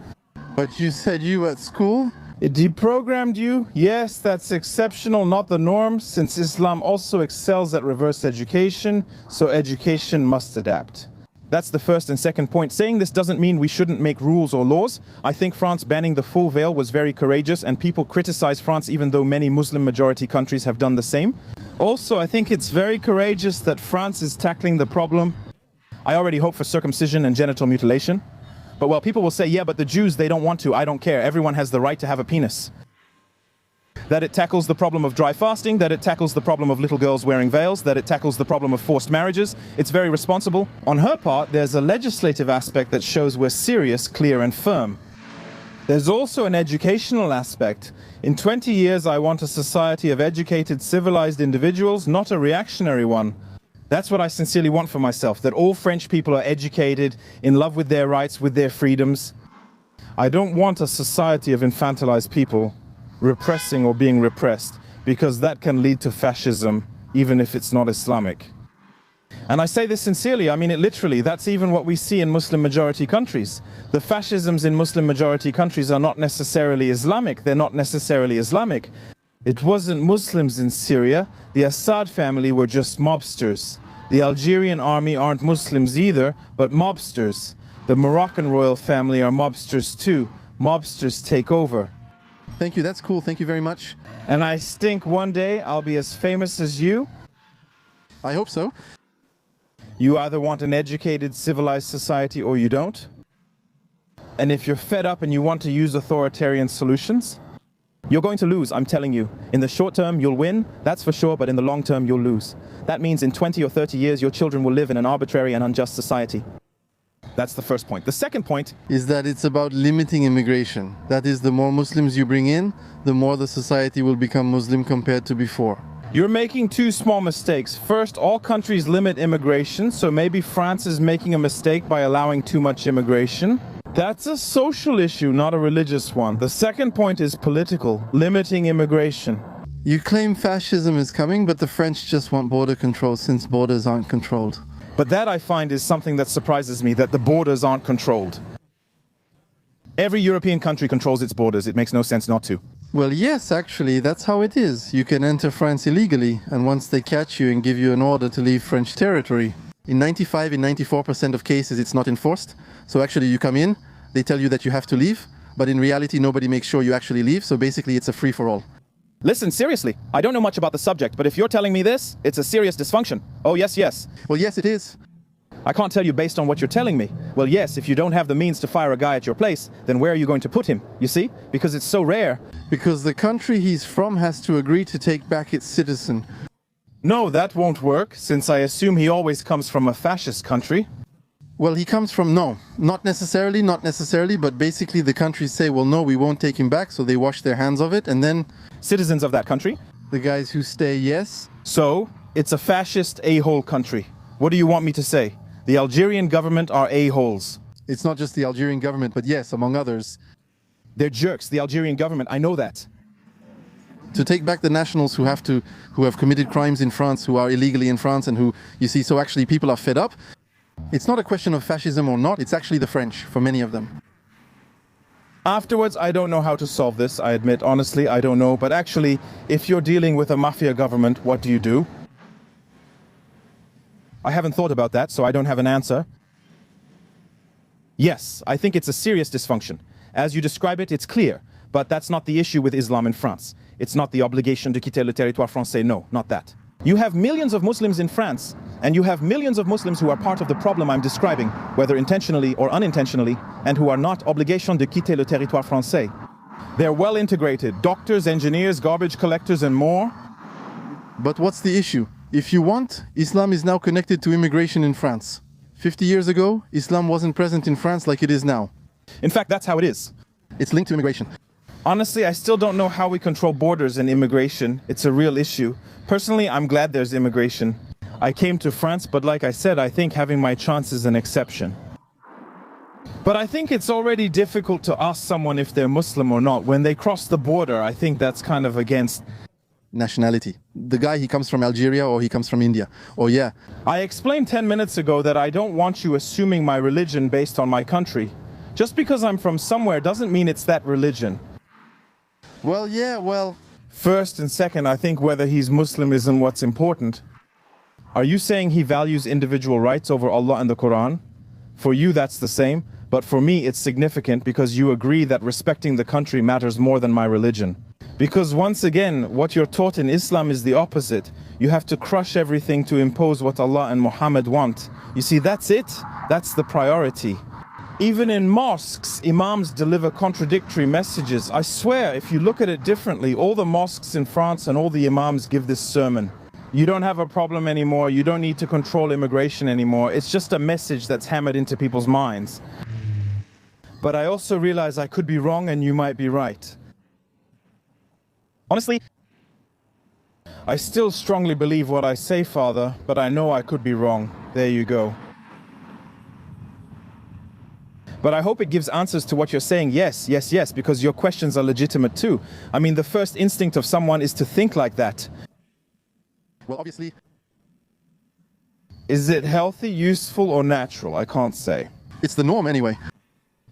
But you said you at school? It deprogrammed you? Yes, that's exceptional, not the norm, since Islam also excels at reverse education, so education must adapt. That's the first and second point. Saying this doesn't mean we shouldn't make rules or laws. I think France banning the full veil was very courageous, and people criticize France even though many Muslim majority countries have done the same. Also, I think it's very courageous that France is tackling the problem. I already hope for circumcision and genital mutilation. But well, people will say, yeah, but the Jews, they don't want to. I don't care. Everyone has the right to have a penis. That it tackles the problem of dry fasting, that it tackles the problem of little girls wearing veils, that it tackles the problem of forced marriages. It's very responsible. On her part, there's a legislative aspect that shows we're serious, clear, and firm. There's also an educational aspect. In 20 years, I want a society of educated, civilized individuals, not a reactionary one. That's what I sincerely want for myself, that all French people are educated, in love with their rights, with their freedoms. I don't want a society of infantilized people, repressing or being repressed, because that can lead to fascism, even if it's not Islamic. And I say this sincerely, I mean it literally. That's even what we see in Muslim majority countries. The fascisms in Muslim majority countries are not necessarily Islamic. They're not necessarily Islamic. It wasn't Muslims in Syria. The Assad family were just mobsters. The Algerian army aren't Muslims either, but mobsters. The Moroccan royal family are mobsters too. Mobsters take over. Thank you, that's cool. Thank you very much. And I think one day I'll be as famous as you. I hope so. You either want an educated, civilized society or you don't. And if you're fed up and you want to use authoritarian solutions, you're going to lose, I'm telling you. In the short term, you'll win, that's for sure, but in the long term, you'll lose. That means in 20 or 30 years, your children will live in an arbitrary and unjust society. That's the first point. The second point is that it's about limiting immigration. That is, the more Muslims you bring in, the more the society will become Muslim compared to before. You're making 2 small mistakes. First, all countries limit immigration, so maybe France is making a mistake by allowing too much immigration. That's a social issue, not a religious one. The second point is political, limiting immigration. You claim fascism is coming, but the French just want border control since borders aren't controlled. But that, I find, is something that surprises me, that the borders aren't controlled. Every European country controls its borders. It makes no sense not to. Well, yes, actually, that's how it is. You can enter France illegally, and once they catch you and give you an order to leave French territory, in 94% of cases, it's not enforced. So actually, you come in, they tell you that you have to leave, but in reality, nobody makes sure you actually leave. So basically, it's a free-for-all. Listen, seriously, I don't know much about the subject, but if you're telling me this, it's a serious dysfunction. Oh, yes, yes. Well, yes, it is. I can't tell you based on what you're telling me. Well, yes, if you don't have the means to fire a guy at your place, then where are you going to put him? You see? Because it's so rare. Because the country he's from has to agree to take back its citizen. No, that won't work, since I assume he always comes from a fascist country. Well, he comes from, no, not necessarily, but basically the countries say, well, no, we won't take him back, so they wash their hands of it, and then... Citizens of that country? The guys who stay, yes. So, it's a fascist a-hole country. What do you want me to say? The Algerian government are a-holes. It's not just the Algerian government, but yes, among others. They're jerks, the Algerian government, I know that. To take back the nationals who have committed crimes in France, who are illegally in France, and who, you see, so actually people are fed up. It's not a question of fascism or not, it's actually the French, for many of them. Afterwards, I don't know how to solve this, I admit. Honestly, I don't know. But actually, if you're dealing with a mafia government, what do you do? I haven't thought about that, so I don't have an answer. Yes, I think it's a serious dysfunction. As you describe it, it's clear. But that's not the issue with Islam in France. It's not the obligation de quitter le territoire français. No, not that. You have millions of Muslims in France, and you have millions of Muslims who are part of the problem I'm describing, whether intentionally or unintentionally, and who are not obligation de quitter le territoire français. They're well integrated, doctors, engineers, garbage collectors, and more. But what's the issue? If you want, Islam is now connected to immigration in France. 50 years ago, Islam wasn't present in France like it is now. In fact, that's how it is. It's linked to immigration. Honestly, I still don't know how we control borders and immigration. It's a real issue. Personally, I'm glad there's immigration. I came to France, but like I said, I think having my chance is an exception. But I think it's already difficult to ask someone if they're Muslim or not. When they cross the border, I think that's kind of against Nationality. The guy, he comes from Algeria or he comes from India. Or yeah. I explained 10 minutes ago that I don't want you assuming my religion based on my country. Just because I'm from somewhere doesn't mean it's that religion. Well, yeah, well... First and second, I think whether he's Muslim isn't what's important. Are you saying he values individual rights over Allah and the Quran? For you, that's the same. But for me, it's significant because you agree that respecting the country matters more than my religion. Because once again, what you're taught in Islam is the opposite. You have to crush everything to impose what Allah and Muhammad want. You see, that's it. That's the priority. Even in mosques, imams deliver contradictory messages. I swear, if you look at it differently, all the mosques in France and all the imams give this sermon. You don't have a problem anymore. You don't need to control immigration anymore. It's just a message that's hammered into people's minds. But I also realize I could be wrong and you might be right. Honestly, I still strongly believe what I say, Father, but I know I could be wrong. There you go. But I hope it gives answers to what you're saying. Yes, yes, yes, because your questions are legitimate too. I mean, the first instinct of someone is to think like that. Well, obviously... Is it healthy, useful, or natural? I can't say. It's the norm anyway.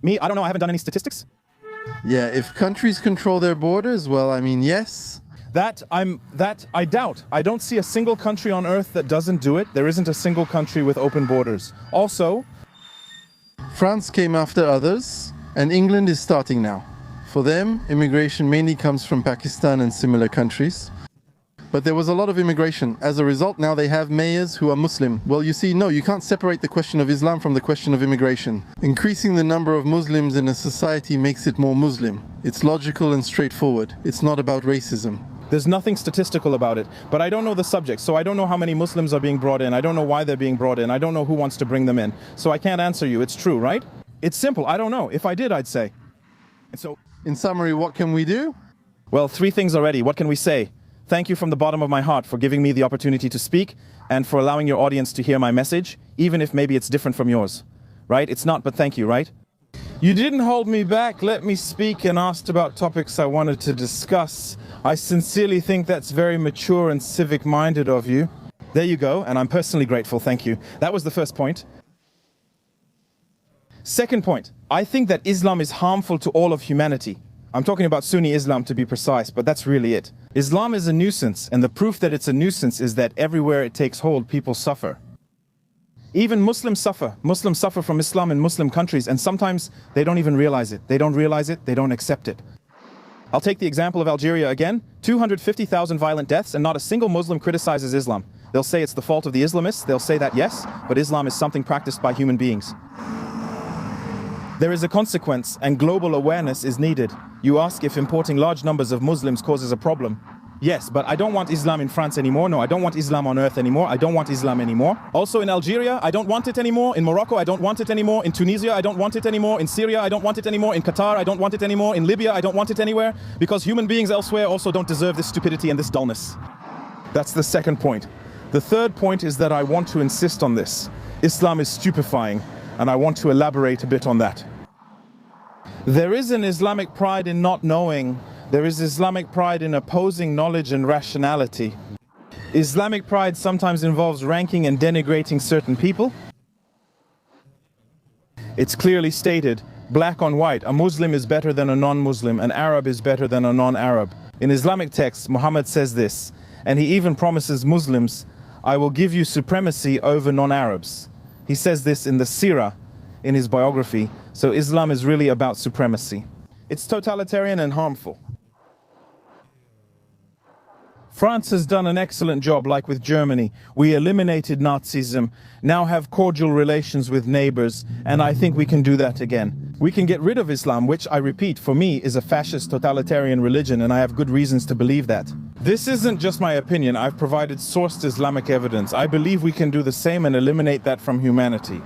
Me? I don't know. I haven't done any statistics. Yeah, if countries control their borders, well, I mean, yes. That I doubt. I don't see a single country on earth that doesn't do it. There isn't a single country with open borders. Also, France came after others, and England is starting now. For them, immigration mainly comes from Pakistan and similar countries. But there was a lot of immigration. As a result, now they have mayors who are Muslim. Well, you see, no, you can't separate the question of Islam from the question of immigration. Increasing the number of Muslims in a society makes it more Muslim. It's logical and straightforward. It's not about racism. there's nothing statistical about it. But I don't know the subject, so I don't know how many Muslims are being brought in. I don't know why they're being brought in. I don't know who wants to bring them in. So I can't answer you. It's true, right? It's simple. I don't know. If I did, I'd say. And so, in summary, what can we do? well, 3 things already. What can we say? Thank you from the bottom of my heart for giving me the opportunity to speak and for allowing your audience to hear my message, even if maybe it's different from yours. Right? It's not, but thank you, right? You didn't hold me back, let me speak, and asked about topics I wanted to discuss. I sincerely think that's very mature and civic-minded of you. There you go, and I'm personally grateful, thank you. That was the first point. Second point, I think that Islam is harmful to all of humanity. I'm talking about Sunni Islam to be precise, but that's really it. Islam is a nuisance, and the proof that it's a nuisance is that everywhere it takes hold, people suffer. Even Muslims suffer. Muslims suffer from Islam in Muslim countries, and sometimes they don't even realize it. They don't realize it, they don't accept it. I'll take the example of Algeria again. 250,000 violent deaths, and not a single Muslim criticizes Islam. They'll say it's the fault of the Islamists. They'll say that, yes, but Islam is something practiced by human beings. There is a consequence, and global awareness is needed. You ask if importing large numbers of Muslims causes a problem. Yes, but I don't want Islam in France anymore. No, I don't want Islam on earth anymore. I don't want Islam anymore. Also in Algeria, I don't want it anymore. In Morocco, I don't want it anymore. In Tunisia, I don't want it anymore. In Syria, I don't want it anymore. In Qatar, I don't want it anymore. In Libya, I don't want it anywhere. Because human beings elsewhere also don't deserve this stupidity and this dullness. That's the second point. The third point is that I want to insist on this. Islam is stupefying, and I want to elaborate a bit on that. There is an Islamic pride in not knowing. There is Islamic pride in opposing knowledge and rationality. Islamic pride sometimes involves ranking and denigrating certain people. It's clearly stated, black on white, a Muslim is better than a non-Muslim, an Arab is better than a non-Arab. In Islamic texts, Muhammad says this, and he even promises Muslims, I will give you supremacy over non-Arabs. He says this in the Sirah, in his biography, so Islam is really about supremacy. It's totalitarian and harmful. France has done an excellent job, like with Germany. We eliminated Nazism, now have cordial relations with neighbors, and I think we can do that again. We can get rid of Islam, which, I repeat, for me is a fascist totalitarian religion, and I have good reasons to believe that. This isn't just my opinion. I've provided sourced Islamic evidence. I believe we can do the same and eliminate that from humanity.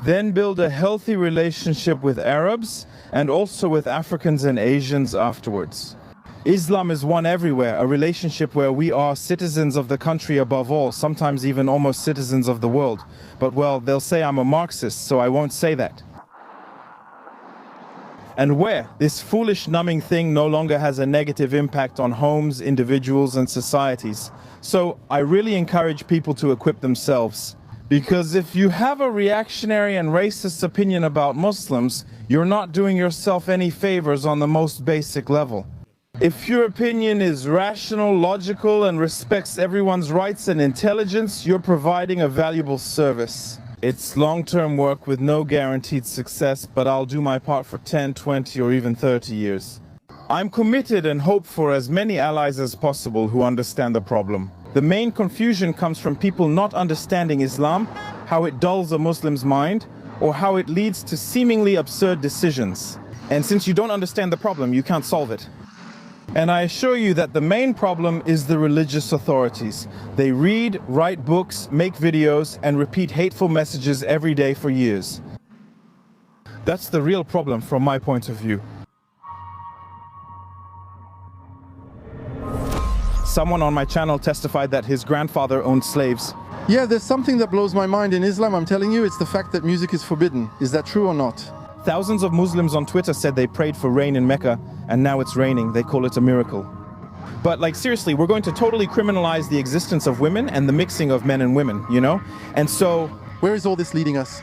Then build a healthy relationship with Arabs and also with Africans and Asians afterwards. Islam is one everywhere, a relationship where we are citizens of the country above all, sometimes even almost citizens of the world. But well, they'll say I'm a Marxist, so I won't say that. And where this foolish numbing thing no longer has a negative impact on homes, individuals, and societies. So I really encourage people to equip themselves. Because if you have a reactionary and racist opinion about Muslims, you're not doing yourself any favors on the most basic level. If your opinion is rational, logical, and respects everyone's rights and intelligence, you're providing a valuable service. It's long-term work with no guaranteed success, but I'll do my part for 10, 20, or even 30 years. I'm committed and hope for as many allies as possible who understand the problem. The main confusion comes from people not understanding Islam, how it dulls a Muslim's mind, or how it leads to seemingly absurd decisions. And since you don't understand the problem, you can't solve it. And I assure you that the main problem is the religious authorities. They read, write books, make videos, and repeat hateful messages every day for years. That's the real problem from my point of view. Someone on my channel testified that his grandfather owned slaves. Yeah, there's something that blows my mind in Islam. I'm telling you, it's the fact that music is forbidden. Is that true or not? Thousands of Muslims on Twitter said they prayed for rain in Mecca, and now it's raining. They call it a miracle. But like seriously, we're going to totally criminalize the existence of women and the mixing of men and women, you know? And so... Where is all this leading us?